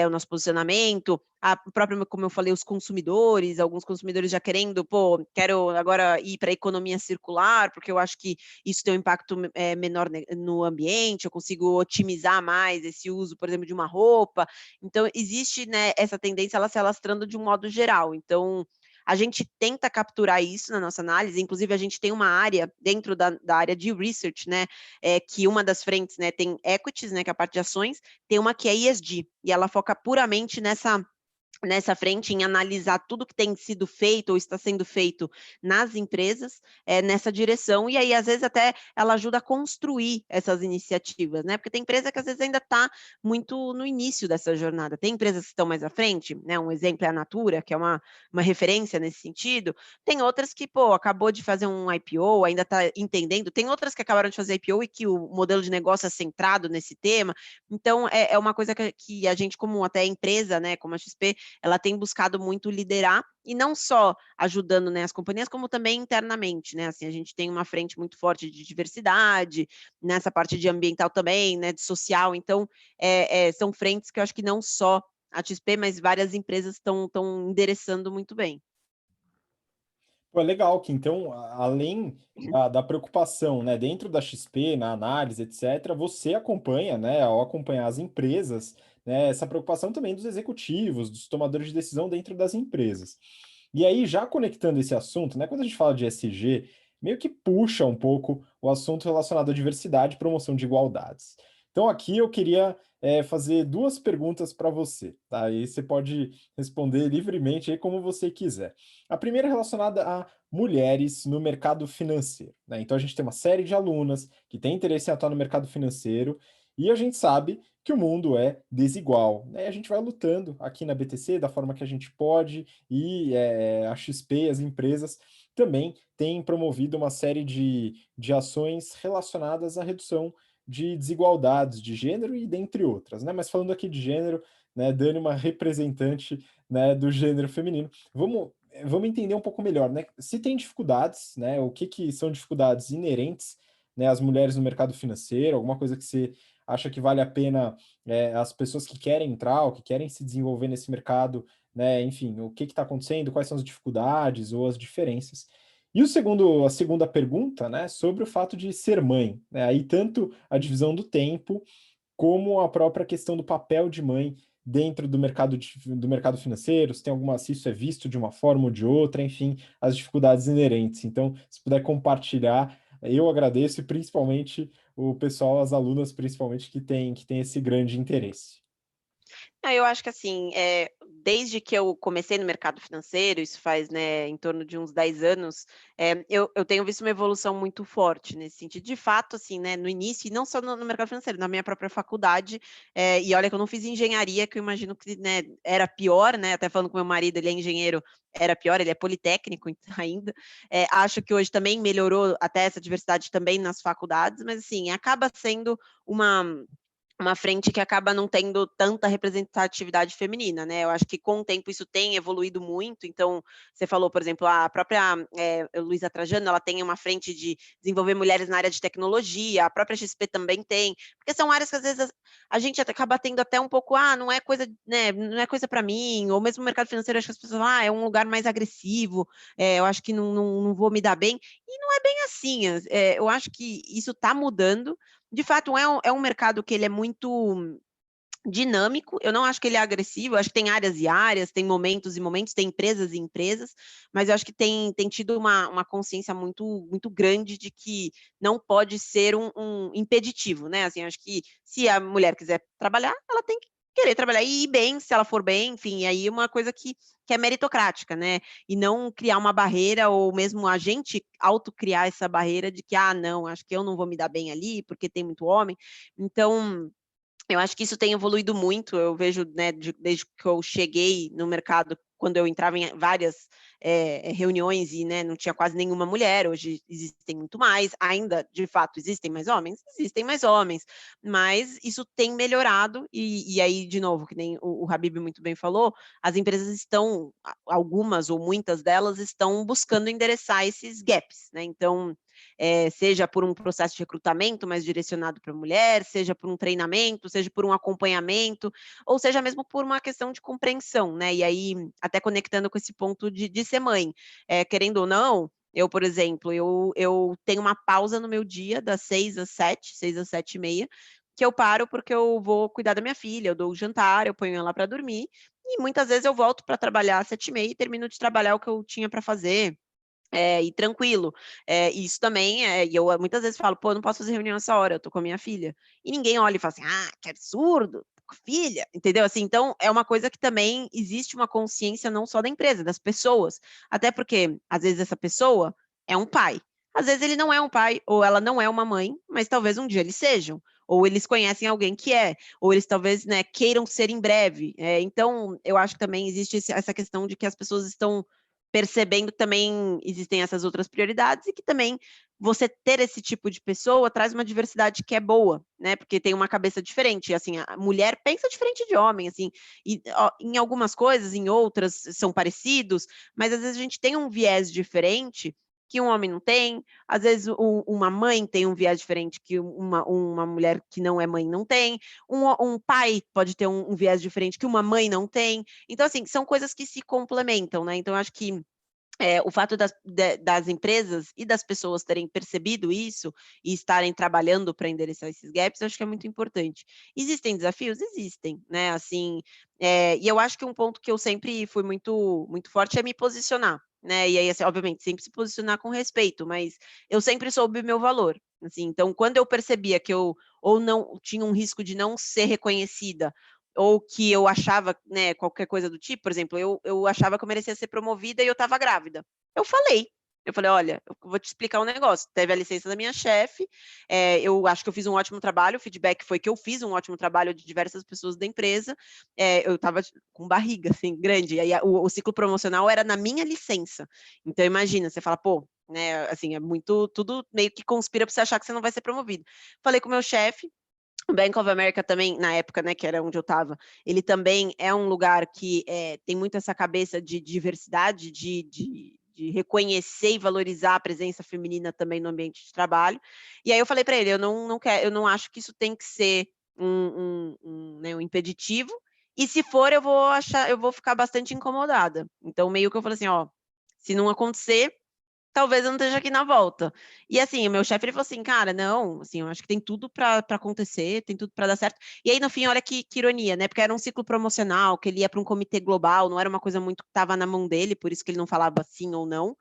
o nosso posicionamento, a própria, como eu falei, os consumidores, alguns consumidores já querendo, pô, quero agora ir para a economia circular, porque eu acho que isso tem um impacto menor no ambiente, eu consigo otimizar mais esse uso, por exemplo, de uma roupa. Então, existe, né, essa tendência, ela se alastrando de um modo geral. Então, a gente tenta capturar isso na nossa análise, inclusive a gente tem uma área dentro da área de research, né, que uma das frentes, né, tem equities, né, que é a parte de ações, tem uma que é ESG, e ela foca puramente nessa frente, em analisar tudo que tem sido feito ou está sendo feito nas empresas, nessa direção, e aí às vezes até ela ajuda a construir essas iniciativas, né, porque tem empresa que às vezes ainda está muito no início dessa jornada, tem empresas que estão mais à frente, né, um exemplo é a Natura, que é uma referência nesse sentido, tem outras que, pô, acabou de fazer um IPO, ainda está entendendo, tem outras que acabaram de fazer IPO e que o modelo de negócio é centrado nesse tema, então é uma coisa que a gente, como até empresa, né, como a XP, ela tem buscado muito liderar, e não só ajudando, né, as companhias, como também internamente, né, assim, a gente tem uma frente muito forte de diversidade, nessa parte de ambiental também, né, de social, então, são frentes que eu acho que não só a XP, mas várias empresas estão endereçando muito bem. Pô, é legal que então, além da preocupação, né, dentro da XP, na análise, etc., você acompanha, né, ao acompanhar as empresas, né, essa preocupação também dos executivos, dos tomadores de decisão dentro das empresas. E aí, já conectando esse assunto, né, quando a gente fala de ESG, meio que puxa um pouco o assunto relacionado à diversidade e promoção de igualdades. Então, aqui eu queria fazer duas perguntas para você, tá? E você pode responder livremente aí como você quiser. A primeira é relacionada a mulheres no mercado financeiro, né? Então, a gente tem uma série de alunas que têm interesse em atuar no mercado financeiro e a gente sabe que o mundo é desigual, né? A gente vai lutando aqui na BTC da forma que a gente pode e a XP, as empresas, também têm promovido uma série de ações relacionadas à redução de desigualdades de gênero e dentre outras, né? Mas falando aqui de gênero, né, Dani, uma representante, né, do gênero feminino, vamos entender um pouco melhor, né? Se tem dificuldades, né? O que são dificuldades inerentes, né, às mulheres no mercado financeiro, alguma coisa que você acha que vale a pena as pessoas que querem entrar ou que querem se desenvolver nesse mercado, né? Enfim, o que está acontecendo, quais são as dificuldades ou as diferenças. E a segunda pergunta, né, sobre o fato de ser mãe, né? Aí tanto a divisão do tempo como a própria questão do papel de mãe dentro do mercado financeiro, se isso é visto de uma forma ou de outra, enfim, as dificuldades inerentes. Então, se puder compartilhar, eu agradeço, e principalmente o pessoal, as alunas principalmente, que tem esse grande interesse. Eu acho que assim, desde que eu comecei no mercado financeiro, isso faz, né, em torno de uns 10 anos, eu tenho visto uma evolução muito forte nesse sentido. De fato, assim, né, no início, e não só no mercado financeiro, na minha própria faculdade, e olha que eu não fiz engenharia, que eu imagino que, né, era pior, né, até falando com meu marido, ele é engenheiro, era pior, ele é politécnico ainda. Acho que hoje também melhorou até essa diversidade também nas faculdades, mas assim, acaba sendo uma frente que acaba não tendo tanta representatividade feminina, né? Eu acho que com o tempo isso tem evoluído muito. Então, você falou, por exemplo, a própria Luísa Trajano, ela tem uma frente de desenvolver mulheres na área de tecnologia, a própria XP também tem, porque são áreas que às vezes a gente acaba tendo até um pouco, não é coisa, né, não é coisa para mim, ou mesmo no mercado financeiro, acho que as pessoas falam, é um lugar mais agressivo, eu acho que não vou me dar bem, e não é bem assim, eu acho que isso está mudando. De fato, é um mercado que ele é muito dinâmico, eu não acho que ele é agressivo, eu acho que tem áreas e áreas, tem momentos e momentos, tem empresas e empresas, mas eu acho que tem tido uma consciência muito, muito grande de que não pode ser um impeditivo, né? Assim, eu acho que se a mulher quiser trabalhar, ela tem que querer trabalhar e ir bem, se ela for bem, enfim, e aí uma coisa que é meritocrática, né? E não criar uma barreira, ou mesmo a gente autocriar essa barreira de que, não, acho que eu não vou me dar bem ali, porque tem muito homem. Então, eu acho que isso tem evoluído muito, eu vejo, né, desde que eu cheguei no mercado, quando eu entrava em várias reuniões e, né, não tinha quase nenhuma mulher, hoje existem muito mais, ainda, de fato, existem mais homens? Existem mais homens, mas isso tem melhorado e aí, de novo, que nem o Habib muito bem falou, as empresas estão, algumas ou muitas delas, estão buscando endereçar esses gaps, né, então, seja por um processo de recrutamento mais direcionado para a mulher, seja por um treinamento, seja por um acompanhamento, ou seja mesmo por uma questão de compreensão, né? E aí, até conectando com esse ponto de ser mãe, querendo ou não, eu, por exemplo, eu tenho uma pausa no meu dia das 6 às 7, 6 às 7h30, que eu paro porque eu vou cuidar da minha filha, eu dou o jantar, eu ponho ela para dormir, e muitas vezes eu volto para trabalhar às 7h30 e termino de trabalhar o que eu tinha para fazer, e tranquilo. Isso também, e eu muitas vezes falo: "Pô, eu não posso fazer reunião essa hora, eu tô com a minha filha". E ninguém olha e fala assim: "Ah, que absurdo, tá com a filha", entendeu? Assim, então é uma coisa que também existe uma consciência não só da empresa, das pessoas. Até porque, às vezes, essa pessoa é um pai, às vezes ele não é um pai, ou ela não é uma mãe, mas talvez um dia eles sejam, ou eles conhecem alguém que é, ou eles talvez, né, queiram ser em breve. Então eu acho que também existe essa questão de que as pessoas estão percebendo também existem essas outras prioridades e que também você ter esse tipo de pessoa traz uma diversidade que é boa, né, porque tem uma cabeça diferente, assim, a mulher pensa diferente de homem, assim, e em algumas coisas, em outras são parecidos, mas às vezes a gente tem um viés diferente que um homem não tem, às vezes uma mãe tem um viés diferente que uma mulher que não é mãe não tem, um pai pode ter um viés diferente que uma mãe não tem. Então, assim, são coisas que se complementam, né? Então, eu acho que o fato das empresas e das pessoas terem percebido isso e estarem trabalhando para endereçar esses gaps, eu acho que é muito importante. Existem desafios? Existem, né? Assim, e eu acho que um ponto que eu sempre fui muito, muito forte é me posicionar, né? E aí, assim, obviamente, sempre se posicionar com respeito, mas eu sempre soube o meu valor. Assim, então, quando eu percebia que eu ou não tinha um risco de não ser reconhecida, ou que eu achava, né, qualquer coisa do tipo, por exemplo, eu achava que eu merecia ser promovida e eu estava grávida. Eu falei: "Olha, eu vou te explicar um negócio, teve a licença da minha chefe, eu acho que eu fiz um ótimo trabalho, o feedback foi que eu fiz um ótimo trabalho de diversas pessoas da empresa, eu estava com barriga, assim, grande, e aí o ciclo promocional era na minha licença. Então imagina, você fala: "Pô", né, assim, é muito tudo meio que conspira para você achar que você não vai ser promovido. Falei com o meu chefe, o Bank of America também, na época, né, que era onde eu estava, ele também é um lugar que, tem muito essa cabeça de diversidade, de reconhecer e valorizar a presença feminina também no ambiente de trabalho. E aí eu falei para ele: eu não acho que isso tem que ser né, um impeditivo, e se for eu vou ficar bastante incomodada". Então meio que eu falei assim: "Ó, se não acontecer, talvez eu não esteja aqui na volta". E assim, o meu chefe ele falou assim: "Cara, não, assim, eu acho que tem tudo para acontecer, tem tudo para dar certo". E aí no fim, olha que ironia, né, porque era um ciclo promocional, que ele ia para um comitê global, não era uma coisa muito que estava na mão dele, por isso que ele não falava sim ou não.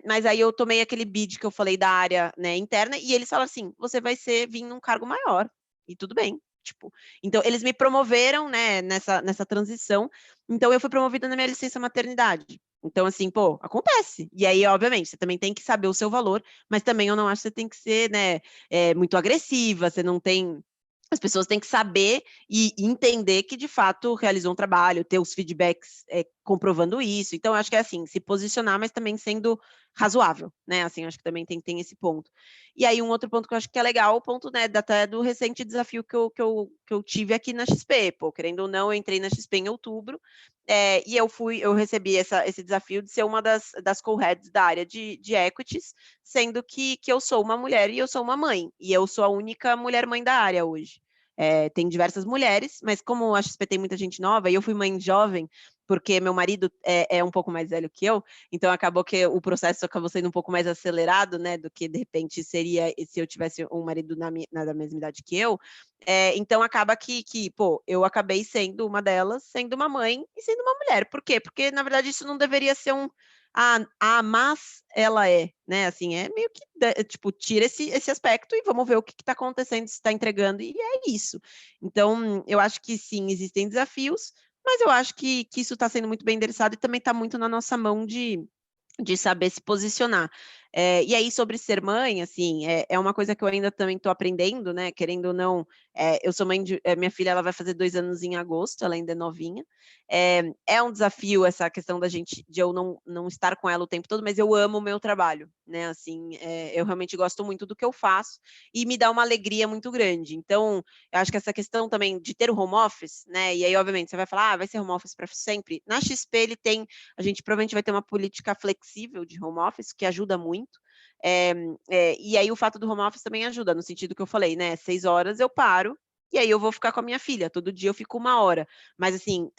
Mas aí eu tomei aquele bid que eu falei da área, né, interna, e eles falaram assim: "Você vai vir num cargo maior", e tudo bem, tipo, então eles me promoveram, né, nessa transição, então eu fui promovida na minha licença maternidade. Então, assim, pô, acontece. E aí, obviamente, você também tem que saber o seu valor, mas também eu não acho que você tem que ser, né, muito agressiva, você não tem. As pessoas têm que saber e entender que, de fato, realizou um trabalho, ter os feedbacks comprovando isso. Então, eu acho que é assim, se posicionar, mas também sendo razoável, né? Assim, eu acho que também tem esse ponto. E aí, um outro ponto que eu acho que é legal, o ponto, né, até do recente desafio que eu tive aqui na XP. Pô, querendo ou não, eu entrei na XP em outubro, e eu recebi esse desafio de ser uma das co-heads da área de equities, sendo que eu sou uma mulher e eu sou uma mãe, e eu sou a única mulher mãe da área hoje. Tem diversas mulheres, mas como a XP tem muita gente nova, e eu fui mãe jovem, porque meu marido é um pouco mais velho que eu, então acabou que o processo acabou sendo um pouco mais acelerado, né, do que de repente seria se eu tivesse um marido da mesma idade que eu. Então acaba que, pô, eu acabei sendo uma delas, sendo uma mãe e sendo uma mulher. Por quê? Porque, na verdade, isso não deveria ser mas ela é, né? Assim, é meio que, tipo, tira esse aspecto e vamos ver o que está acontecendo, se está entregando, e é isso. Então, eu acho que sim, existem desafios, mas eu acho que isso está sendo muito bem endereçado e também está muito na nossa mão de saber se posicionar. E aí sobre ser mãe, assim, é uma coisa que eu ainda também estou aprendendo, né, querendo ou não, eu sou mãe minha filha ela vai fazer 2 anos em agosto, ela ainda é novinha. É um desafio essa questão de eu não estar com ela o tempo todo, mas eu amo o meu trabalho, né, assim, eu realmente gosto muito do que eu faço e me dá uma alegria muito grande. Então, eu acho que essa questão também de ter o home office, né, e aí obviamente você vai falar: "Ah, vai ser home office para sempre". Na XP a gente provavelmente vai ter uma política flexível de home office, que ajuda muito. E aí o fato do home office também ajuda, no sentido que eu falei, né? 6 horas eu paro, e aí eu vou ficar com a minha filha. Todo dia eu fico 1 hora. Mas assim,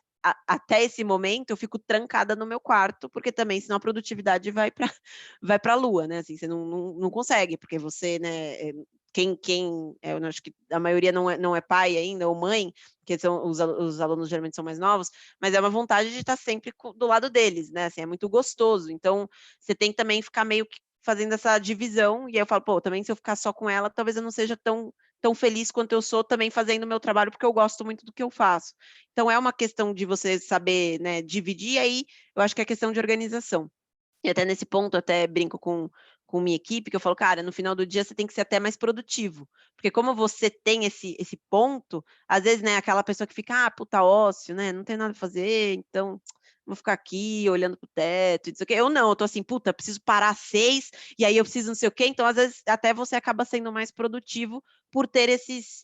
até esse momento eu fico trancada no meu quarto, porque também senão a produtividade vai para vai a lua, né? Assim, você não consegue, porque você, né? Eu acho que a maioria não é pai ainda, ou mãe, porque os alunos geralmente são mais novos, mas é uma vontade de estar sempre do lado deles, né? Assim, é muito gostoso. Então, você tem que também ficar meio que fazendo essa divisão, e aí eu falo, pô, também se eu ficar só com ela, talvez eu não seja tão feliz quanto eu sou também fazendo o meu trabalho, porque eu gosto muito do que eu faço. Então, é uma questão de você saber, né, dividir, e aí eu acho que é questão de organização. E até nesse ponto, até brinco com minha equipe, que eu falo, cara, no final do dia você tem que ser até mais produtivo. Porque como você tem esse ponto, às vezes, né, aquela pessoa que fica, puta ócio, né, não tem nada a fazer, então vou ficar aqui olhando pro teto, e não sei o quê. Eu não, eu tô assim, puta, preciso parar às 6, e aí eu preciso não sei o quê. Então, às vezes, até você acaba sendo mais produtivo por ter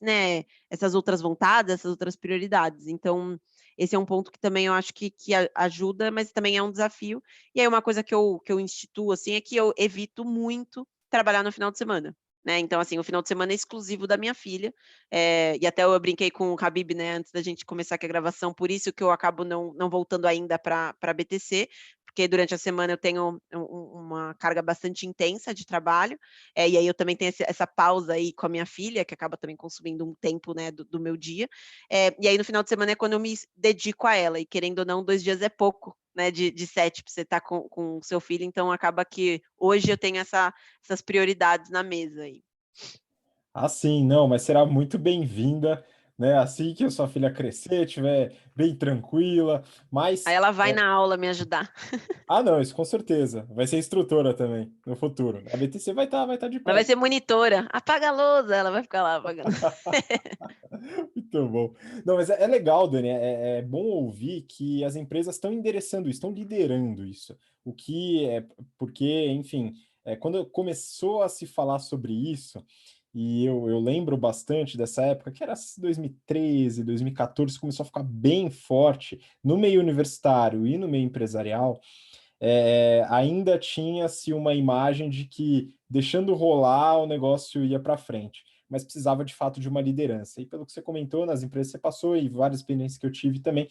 né, essas outras vontades, essas outras prioridades. Então, esse é um ponto que também eu acho que ajuda, mas também é um desafio. E aí uma coisa que eu instituo, assim, é que eu evito muito trabalhar no final de semana, né, então, assim, o final de semana é exclusivo da minha filha, e até eu brinquei com o Habib, né, antes da gente começar aqui a gravação, por isso que eu acabo não voltando ainda para BTC, porque durante a semana eu tenho uma carga bastante intensa de trabalho, e aí eu também tenho essa pausa aí com a minha filha, que acaba também consumindo um tempo, né, do meu dia. E aí no final de semana é quando eu me dedico a ela, e querendo ou não, 2 dias é pouco, né, de 7 para você estar com o seu filho, então acaba que hoje eu tenho essas prioridades na mesa aí. Ah, sim, não, mas será muito bem-vinda, né? Assim que a sua filha crescer, estiver bem tranquila, Aí mas ela vai na aula me ajudar. ah, não, isso com certeza. Vai ser instrutora também no futuro. A BTC vai tá de Ela vai pé. ser monitora. Apaga a lousa, ela vai ficar lá apagando. Muito bom. Não, mas é legal, Dani. É bom ouvir que as empresas estão endereçando isso, estão liderando isso. O que é porque, enfim, quando começou a se falar sobre isso, e eu lembro bastante dessa época, que era 2013, 2014, começou a ficar bem forte no meio universitário e no meio empresarial. Ainda tinha-se uma imagem de que deixando rolar o negócio ia para frente, mas precisava de fato de uma liderança. E pelo que você comentou, nas empresas que você passou e várias experiências que eu tive também,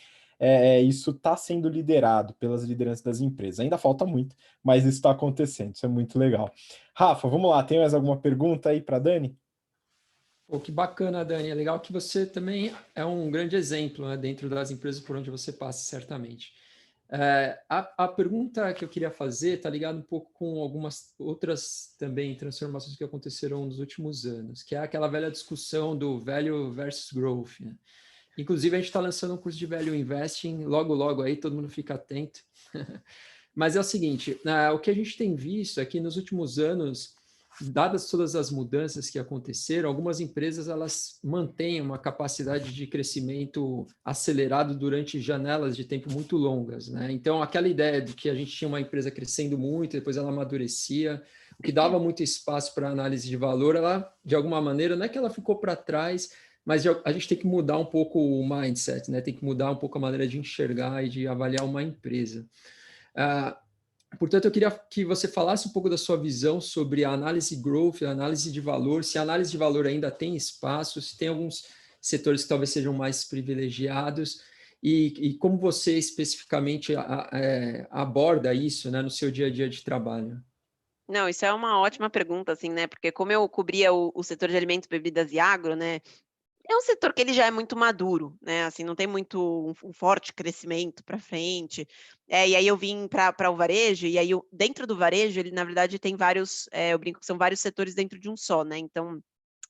isso está sendo liderado pelas lideranças das empresas. Ainda falta muito, mas isso está acontecendo, isso é muito legal. Rafa, vamos lá, tem mais alguma pergunta aí para Dani? Pô, que bacana, Dani. É legal que você também é um grande exemplo, né, dentro das empresas por onde você passa, certamente. A pergunta que eu queria fazer está ligada um pouco com algumas outras também transformações que aconteceram nos últimos anos, que é aquela velha discussão do value versus growth, né? Inclusive, a gente está lançando um curso de Value Investing, logo, logo aí, todo mundo fica atento. Mas é o seguinte, o que a gente tem visto é que nos últimos anos, dadas todas as mudanças que aconteceram, algumas empresas elas mantêm uma capacidade de crescimento acelerado durante janelas de tempo muito longas, né? Então, aquela ideia de que a gente tinha uma empresa crescendo muito, depois ela amadurecia, o que dava muito espaço para análise de valor, ela, de alguma maneira, não é que ela ficou para trás, mas a gente tem que mudar um pouco o mindset, né? Tem que mudar um pouco a maneira de enxergar e de avaliar uma empresa. Portanto, eu queria que você falasse um pouco da sua visão sobre a análise growth, a análise de valor, se a análise de valor ainda tem espaço, se tem alguns setores que talvez sejam mais privilegiados, e como você especificamente aborda isso, né, no seu dia a dia de trabalho. Não, isso é uma ótima pergunta, assim, né? Porque como eu cobria o setor de alimentos, bebidas e agro, né? É um setor que ele já é muito maduro, né, assim, não tem muito um forte crescimento para frente. E aí eu vim para o varejo, e aí dentro do varejo, ele na verdade tem vários, eu brinco que são vários setores dentro de um só, né, então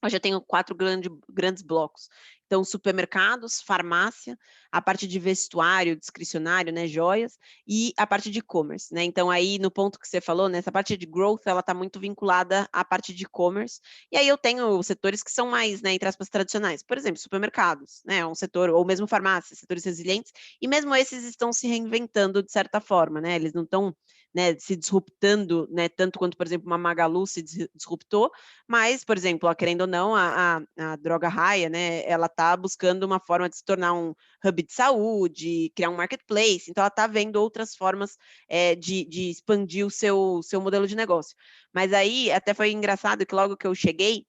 hoje eu tenho 4 grandes blocos. Então, supermercados, farmácia, a parte de vestuário, discricionário, né, joias, e a parte de e-commerce, né. Então aí, no ponto que você falou, né, essa parte de growth, ela está muito vinculada à parte de e-commerce, e aí eu tenho setores que são mais, né, entre aspas, tradicionais. Por exemplo, supermercados, né, é um setor, ou mesmo farmácia, setores resilientes, e mesmo esses estão se reinventando de certa forma, né, eles não estão, né, se disruptando, né, tanto quanto, por exemplo, uma Magalu se disruptou, mas, por exemplo, querendo ou não, a Droga Raia, né, ela está buscando uma forma de se tornar um hub de saúde, criar um marketplace, então ela está vendo outras formas de expandir o seu modelo de negócio. Mas aí até foi engraçado que logo que eu cheguei,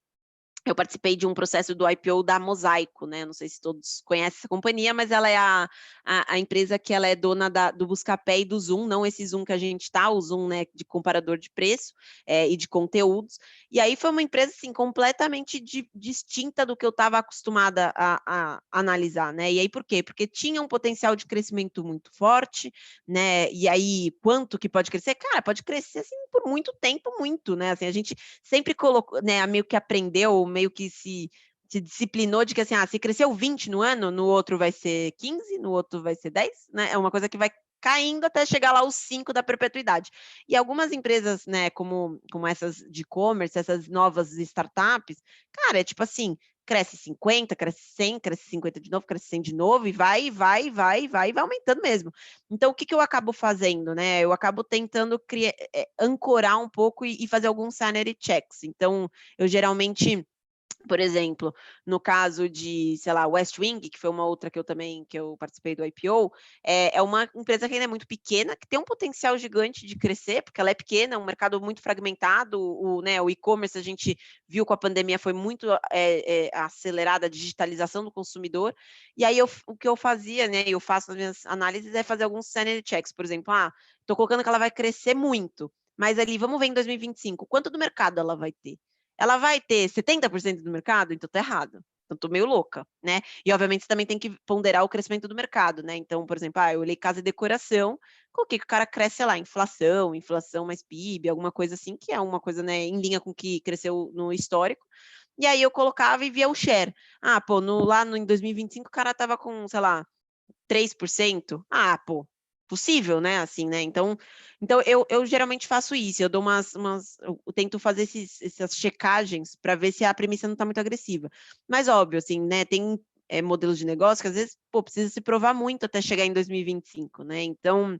eu participei de um processo do IPO da Mosaico, né, não sei se todos conhecem essa companhia, mas ela é a empresa que ela é dona do Buscapé e do Zoom, não esse Zoom que a gente está, o Zoom, né, de comparador de preço e de conteúdos. E aí foi uma empresa, assim, completamente distinta do que eu estava acostumada a analisar, né. E aí por quê? Porque tinha um potencial de crescimento muito forte, né, e aí quanto que pode crescer? Cara, pode crescer, assim, por muito tempo, muito, né, assim, a gente sempre colocou, né, meio que aprendeu, meio que se disciplinou de que assim, se cresceu 20 no ano, no outro vai ser 15, no outro vai ser 10, né, é uma coisa que vai caindo até chegar lá aos 5 da perpetuidade. E algumas empresas, né, como essas de e-commerce, essas novas startups, cara, é tipo assim, cresce 50, cresce 100, cresce 50 de novo, cresce 100 de novo, e vai aumentando mesmo. Então o que que eu acabo fazendo, né, eu acabo tentando ancorar um pouco e fazer alguns sanity checks. Então, eu geralmente Por exemplo, no caso de, sei lá, West Wing, que foi uma outra que eu participei do IPO, é uma empresa que ainda é muito pequena, que tem um potencial gigante de crescer, porque ela é pequena, é um mercado muito fragmentado, né, o e-commerce a gente viu com a pandemia foi muito acelerada a digitalização do consumidor, e aí o que eu fazia, né, eu faço nas minhas análises é fazer alguns sanity checks, por exemplo, estou colocando que ela vai crescer muito, mas ali, vamos ver em 2025, quanto do mercado ela vai ter? Ela vai ter 70% do mercado? Então tá errado. Então tô meio louca, né? E obviamente você também tem que ponderar o crescimento do mercado, né? Então, por exemplo, eu olhei casa e decoração, coloquei que o cara cresce, sei lá, inflação mais PIB, alguma coisa assim, que é uma coisa, né, em linha com o que cresceu no histórico. E aí eu colocava e via o share. Em 2025 o cara tava com, sei lá, 3%. Possível, né, assim, né, então eu geralmente faço isso, eu dou eu tento fazer essas checagens para ver se a premissa não está muito agressiva. Mas óbvio, assim, né, tem, modelos de negócio que às vezes, precisa se provar muito até chegar em 2025, né, então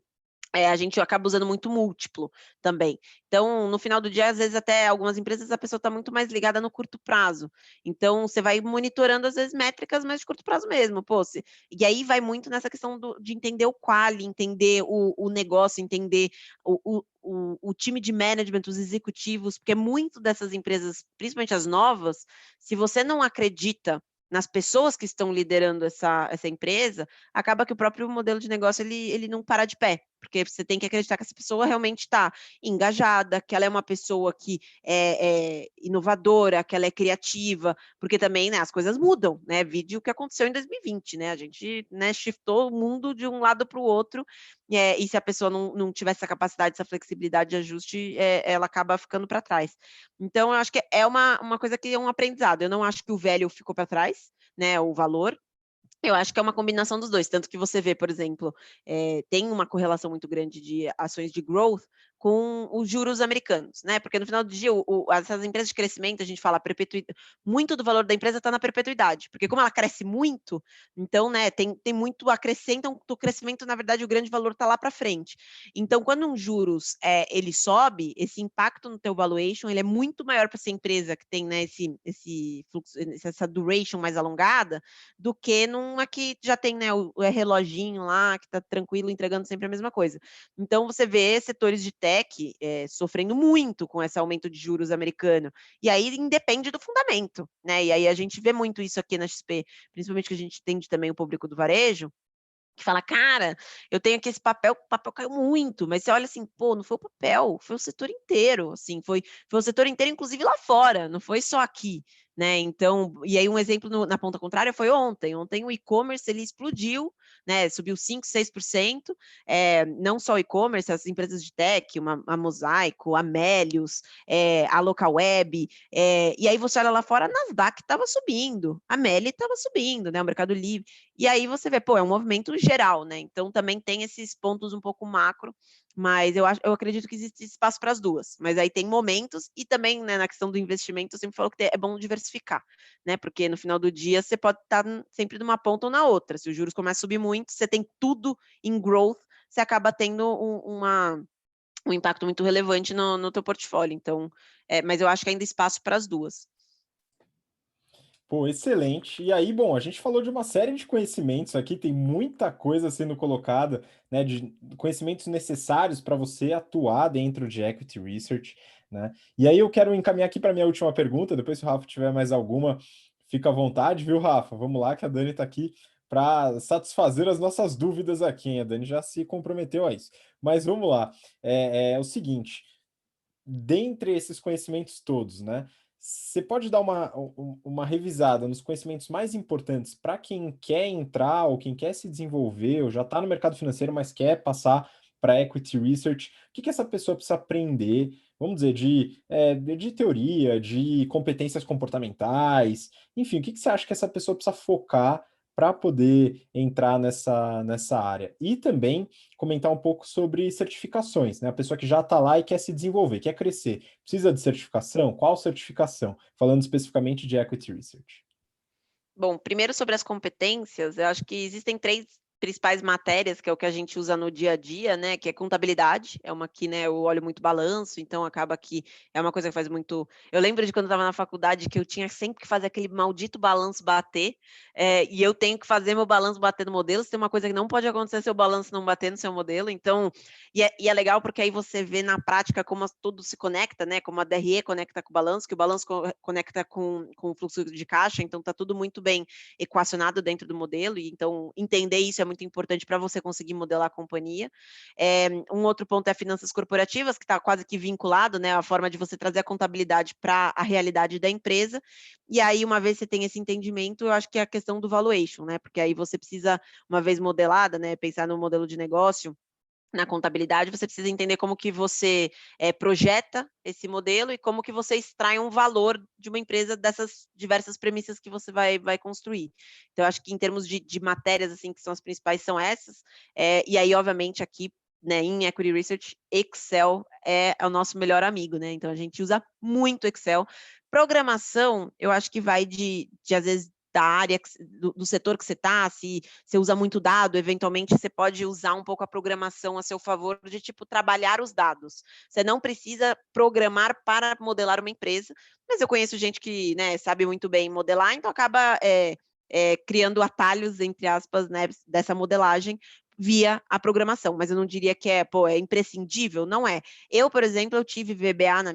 a gente acaba usando muito múltiplo também. Então, no final do dia, às vezes, até algumas empresas, a pessoa está muito mais ligada no curto prazo. Então, você vai monitorando, às vezes, métricas, mas de curto prazo mesmo. E aí vai muito nessa questão de entender o quali, entender o negócio, entender o time de management, os executivos, porque muito dessas empresas, principalmente as novas, se você não acredita nas pessoas que estão liderando essa empresa, acaba que o próprio modelo de negócio ele não para de pé, porque você tem que acreditar que essa pessoa realmente está engajada, que ela é uma pessoa que é inovadora, que ela é criativa, porque também, né, as coisas mudam, né? Vide o que aconteceu em 2020, né? A gente, né, shiftou o mundo de um lado para o outro, e se a pessoa não tiver essa capacidade, essa flexibilidade de ajuste, ela acaba ficando para trás. Então, eu acho que é uma coisa que é um aprendizado. Eu não acho que o velho ficou para trás, né? O valor, eu acho que é uma combinação dos dois, tanto que você vê, por exemplo, tem uma correlação muito grande de ações de growth com os juros americanos, né? Porque no final do dia, essas empresas de crescimento, a gente fala muito do valor da empresa está na perpetuidade, porque como ela cresce muito, então, né, tem muito acrescentam do crescimento, na verdade, o grande valor está lá para frente. Então, quando um juros ele sobe, esse impacto no teu valuation ele é muito maior para essa empresa que tem, né, esse fluxo, essa duration mais alongada, do que numa que já tem, né, o reloginho lá, que está tranquilo, entregando sempre a mesma coisa. Então, você vê setores de tech sofrendo muito com esse aumento de juros americano. E aí independe do fundamento, né? E aí a gente vê muito isso aqui na XP, principalmente que a gente entende também o público do varejo, que fala, cara, eu tenho aqui esse papel, o papel caiu muito, mas você olha assim, não foi o papel, foi o setor inteiro, assim, foi o setor inteiro, inclusive lá fora, não foi só aqui, né? Então, e aí um exemplo na ponta contrária foi ontem. Ontem o e-commerce ele explodiu, né? Subiu 5, 6%. Não só o e-commerce, as empresas de tech, a Mosaico, a Melius, a Localweb, e aí você olha lá fora, a Nasdaq estava subindo, a Meli estava subindo, né? O Mercado Livre. E aí você vê, é um movimento geral, né? Então também tem esses pontos um pouco macro, mas eu acredito que existe espaço para as duas. Mas aí tem momentos e também, né, na questão do investimento, eu sempre falo que é bom diversificar, né? Porque no final do dia você pode estar sempre numa ponta ou na outra. Se os juros começam a subir muito, você tem tudo em growth, você acaba tendo um impacto muito relevante no teu portfólio. Então, mas eu acho que ainda há espaço para as duas. Pô, excelente. E aí, bom, a gente falou de uma série de conhecimentos aqui, tem muita coisa sendo colocada, né, de conhecimentos necessários para você atuar dentro de equity research, né? E aí eu quero encaminhar aqui para minha última pergunta, depois se o Rafa tiver mais alguma, fica à vontade, viu, Rafa? Vamos lá, que a Dani está aqui para satisfazer as nossas dúvidas aqui, hein? A Dani já se comprometeu a isso. Mas vamos lá. É o seguinte, dentre esses conhecimentos todos, né? Você pode dar uma revisada nos conhecimentos mais importantes para quem quer entrar ou quem quer se desenvolver, ou já está no mercado financeiro, mas quer passar para equity research? O que essa pessoa precisa aprender? Vamos dizer, de teoria, de competências comportamentais, enfim, o que você acha que essa pessoa precisa focar para poder entrar nessa área? E também comentar um pouco sobre certificações, né? A pessoa que já está lá e quer se desenvolver, quer crescer. Precisa de certificação? Qual certificação? Falando especificamente de Equity Research. Bom, primeiro sobre as competências, eu acho que existem principais matérias, que é o que a gente usa no dia a dia, né, que é contabilidade, é uma que, né, eu olho muito balanço, então acaba que é uma coisa que faz muito... Eu lembro de quando eu estava na faculdade que eu tinha sempre que fazer aquele maldito balanço bater, e eu tenho que fazer meu balanço bater no modelo, se tem uma coisa que não pode acontecer seu balanço não bater no seu modelo, então... E é legal porque aí você vê na prática como tudo se conecta, né, como a DRE conecta com o balanço, que o balanço conecta com o fluxo de caixa, então tá tudo muito bem equacionado dentro do modelo, e então entender isso é muito importante para você conseguir modelar a companhia. Um outro ponto é finanças corporativas, que está quase que vinculado, né, a forma de você trazer a contabilidade para a realidade da empresa, e aí uma vez você tem esse entendimento, eu acho que é a questão do valuation, né, porque aí você precisa, uma vez modelada, né, pensar no modelo de negócio, na contabilidade, você precisa entender como que você projeta esse modelo e como que você extrai um valor de uma empresa dessas diversas premissas que você vai construir. Então, eu acho que em termos de matérias, assim, que são as principais, são essas. E aí, obviamente, aqui, né, em Equity Research, Excel é o nosso melhor amigo, né? Então, a gente usa muito Excel. Programação, eu acho que vai às vezes, da área, do setor que você está, se você usa muito dado, eventualmente você pode usar um pouco a programação a seu favor, de tipo, trabalhar os dados. Você não precisa programar para modelar uma empresa, mas eu conheço gente que, né, sabe muito bem modelar, então acaba criando atalhos, entre aspas, né, dessa modelagem via a programação, mas eu não diria que é imprescindível, não é. Eu, por exemplo, eu tive VBA na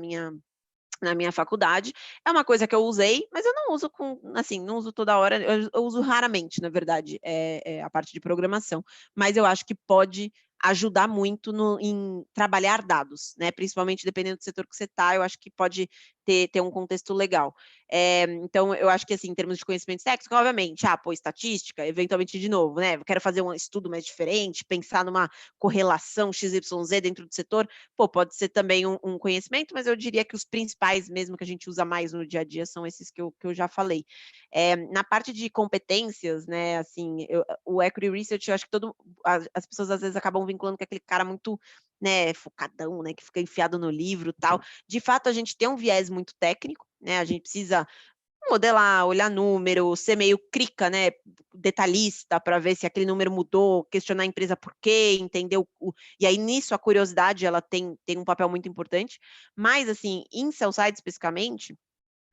minha faculdade, é uma coisa que eu usei, mas eu não uso não uso toda hora, eu uso raramente, na verdade, a parte de programação, mas eu acho que pode ajudar muito em trabalhar dados, né, principalmente dependendo do setor que você está, eu acho que pode ter um contexto legal. Então, eu acho que, assim, em termos de conhecimentos técnicos, obviamente, estatística, eventualmente, de novo, né, eu quero fazer um estudo mais diferente, pensar numa correlação XYZ dentro do setor, pode ser também um conhecimento, mas eu diria que os principais mesmo que a gente usa mais no dia a dia são esses que eu já falei. Na parte de competências, né, assim, o Equity Research, eu acho que as pessoas às vezes acabam vinculando com aquele cara muito, né, focadão, né, que fica enfiado no livro, tal. De fato, a gente tem um viés muito técnico, né, a gente precisa modelar, olhar número, ser meio crica, né, detalhista, para ver se aquele número mudou, questionar a empresa por quê, entender e aí nisso a curiosidade ela tem um papel muito importante, mas assim, em sell side especificamente,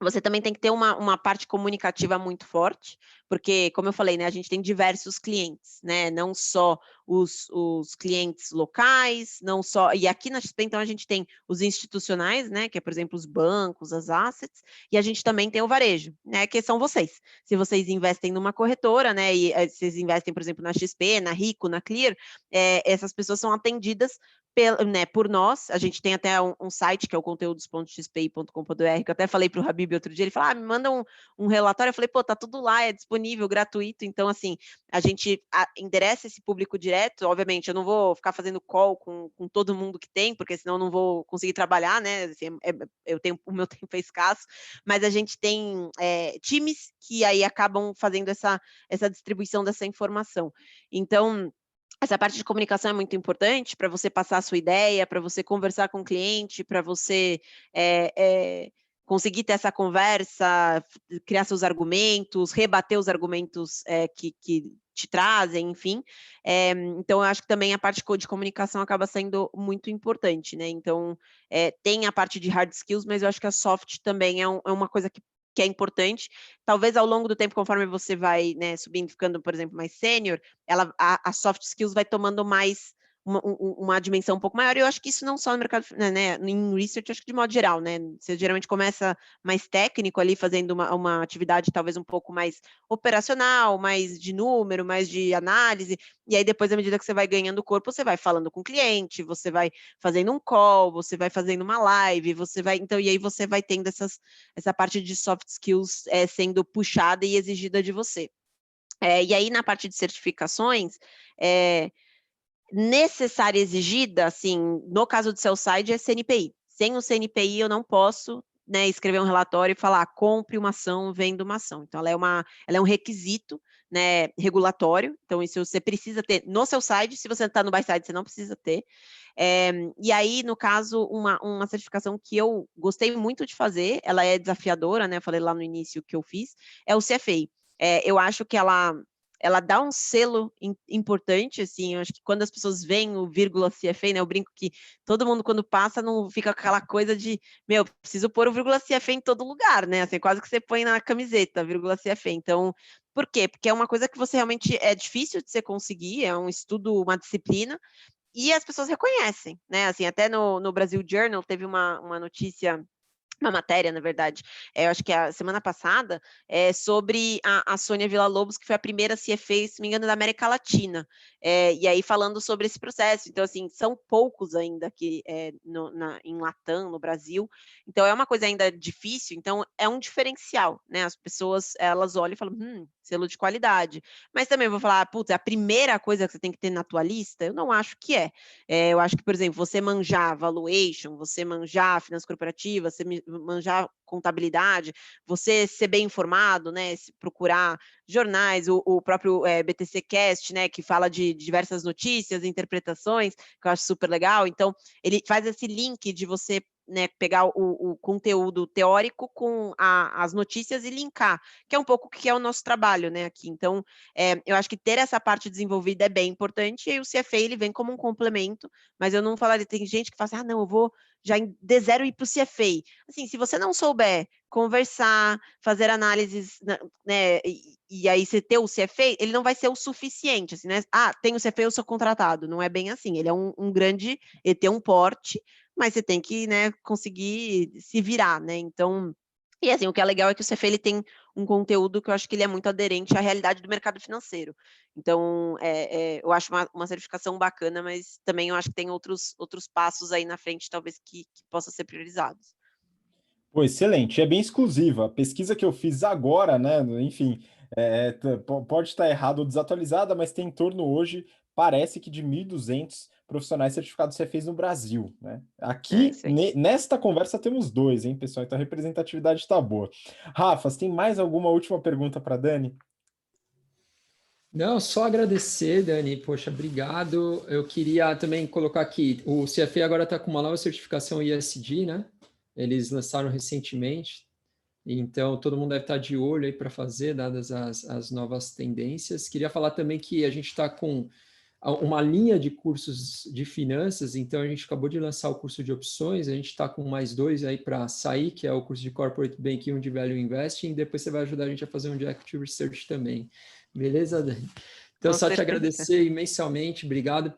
você também tem que ter uma parte comunicativa muito forte, porque, como eu falei, né, a gente tem diversos clientes, né, não só os clientes locais, não só... E aqui na XP, então, a gente tem os institucionais, né, que é, por exemplo, os bancos, as assets, e a gente também tem o varejo, né, que são vocês. Se vocês investem numa corretora, né, e vocês investem, por exemplo, na XP, na Rico, na Clear, essas pessoas são atendidas por nós. A gente tem até um site que é o conteúdos.xpi.com.br, que eu até falei para o Habib outro dia, ele falou, me manda um relatório, eu falei, tá tudo lá, é disponível, gratuito, então assim, a gente endereça esse público direto, obviamente, eu não vou ficar fazendo call com todo mundo que tem, porque senão eu não vou conseguir trabalhar, né, assim, o meu tempo é escasso, mas a gente tem times que aí acabam fazendo essa distribuição dessa informação. Então, essa parte de comunicação é muito importante para você passar a sua ideia, para você conversar com o cliente, para você conseguir ter essa conversa, criar seus argumentos, rebater os argumentos que te trazem, enfim. Então, eu acho que também a parte de comunicação acaba sendo muito importante, né? Então, tem a parte de hard skills, mas eu acho que a soft também é uma coisa que é importante. Talvez ao longo do tempo, conforme você vai, né, subindo, ficando, por exemplo, mais sênior, a soft skills vai tomando mais uma dimensão um pouco maior, e eu acho que isso não só no mercado, né, em research, acho que de modo geral, né, você geralmente começa mais técnico ali, fazendo uma atividade talvez um pouco mais operacional, mais de número, mais de análise, e aí depois, à medida que você vai ganhando corpo, você vai falando com o cliente, você vai fazendo um call, você vai fazendo uma live, então, e aí você vai tendo essa parte de soft skills sendo puxada e exigida de você. E aí, na parte de certificações, necessária e exigida, assim, no caso do sell-side, é CNPI. Sem o CNPI, eu não posso, né, escrever um relatório e falar, compre uma ação, venda uma ação. Então, ela é um requisito, né, regulatório. Então, isso você precisa ter no sell-side. Se você está no buy-side, você não precisa ter. E aí, no caso, uma certificação que eu gostei muito de fazer, ela é desafiadora, né, eu falei lá no início que eu fiz, é o CFA. Eu acho que ela ela dá um selo importante, assim, eu acho que quando as pessoas veem o vírgula CFA, né, eu brinco que todo mundo quando passa não fica aquela coisa de, meu, preciso pôr o vírgula CFA em todo lugar, né, assim, quase que você põe na camiseta, vírgula CFA, então, por quê? Porque é uma coisa que você realmente é difícil de você conseguir, é um estudo, uma disciplina, e as pessoas reconhecem, né, assim, até no Brasil Journal teve uma notícia, uma matéria, na verdade, eu acho que a semana passada, sobre a Sônia Villa-Lobos, que foi a primeira CFA, se não me engano, da América Latina. E aí falando sobre esse processo. Então, assim, são poucos ainda aqui em Latam, no Brasil. Então, é uma coisa ainda difícil, então é um diferencial, né? As pessoas, elas olham e falam, selo de qualidade. Mas também vou falar, putz, é a primeira coisa que você tem que ter na tua lista? Eu não acho que é. Eu acho que, por exemplo, você manjar valuation, você manjar finanças corporativas, você manjar contabilidade, você ser bem informado, né, procurar jornais, o próprio BTC Cast, né, que fala de diversas notícias, interpretações, que eu acho super legal. Então, ele faz esse link de você, né, pegar o conteúdo teórico com as notícias e linkar, que é um pouco o que é o nosso trabalho, né, aqui. Então, eu acho que ter essa parte desenvolvida é bem importante, e o CFA ele vem como um complemento, mas eu não falaria, tem gente que fala assim, não, eu vou já de zero ir para o CFA. Assim, se você não souber conversar, fazer análises, né, e aí você ter o CFA, ele não vai ser o suficiente, assim, né? Tem o CFA, eu sou contratado. Não é bem assim. Ele é um grande, ele tem um porte, mas você tem que, né, conseguir se virar, né? Então, e assim, o que é legal é que o CFA ele tem um conteúdo que eu acho que ele é muito aderente à realidade do mercado financeiro. Então, eu acho uma certificação bacana, mas também eu acho que tem outros passos aí na frente, talvez, que possam ser priorizados. Pô, excelente, é bem exclusiva. A pesquisa que eu fiz agora, né, enfim, pode estar errada ou desatualizada, mas tem em torno hoje, parece que de 1.200 profissionais certificados CFAs no Brasil, né? Aqui, Isso aí. nesta conversa, temos 2, hein, pessoal? Então a representatividade está boa. Rafa, você tem mais alguma última pergunta para Dani? Não, só agradecer, Dani. Poxa, obrigado. Eu queria também colocar aqui, o CFA agora está com uma nova certificação ISD, né? Eles lançaram recentemente, então todo mundo deve estar de olho aí para fazer, dadas as novas tendências. Queria falar também que a gente está com uma linha de cursos de finanças, então a gente acabou de lançar o curso de opções, a gente está com mais 2 aí para sair, que é o curso de Corporate Banking e um de Value Investing, e depois você vai ajudar a gente a fazer um de Equity Research também. Beleza, Dani? Então, Com só te certeza. agradecer imensamente, obrigado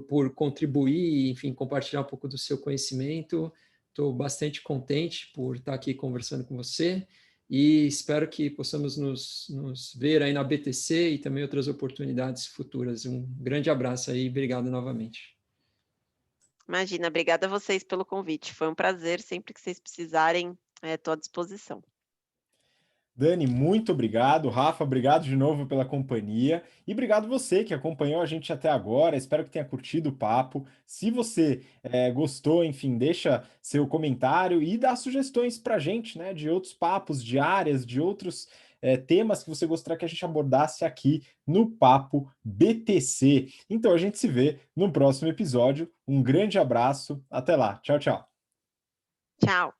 por contribuir, enfim, compartilhar um pouco do seu conhecimento. Estou bastante contente por estar aqui conversando com você e espero que possamos nos ver aí na BTC e também outras oportunidades futuras. Um grande abraço aí e obrigado novamente. Imagina, obrigada a vocês pelo convite. Foi um prazer, sempre que vocês precisarem, estou à disposição. Dani, muito obrigado. Rafa, obrigado de novo pela companhia. E obrigado você que acompanhou a gente até agora. Espero que tenha curtido o papo. Se você gostou, enfim, deixa seu comentário e dá sugestões para a gente, né? De outros papos, de áreas, de outros temas que você gostaria que a gente abordasse aqui no Papo BTC. Então a gente se vê no próximo episódio. Um grande abraço. Até lá. Tchau, tchau. Tchau.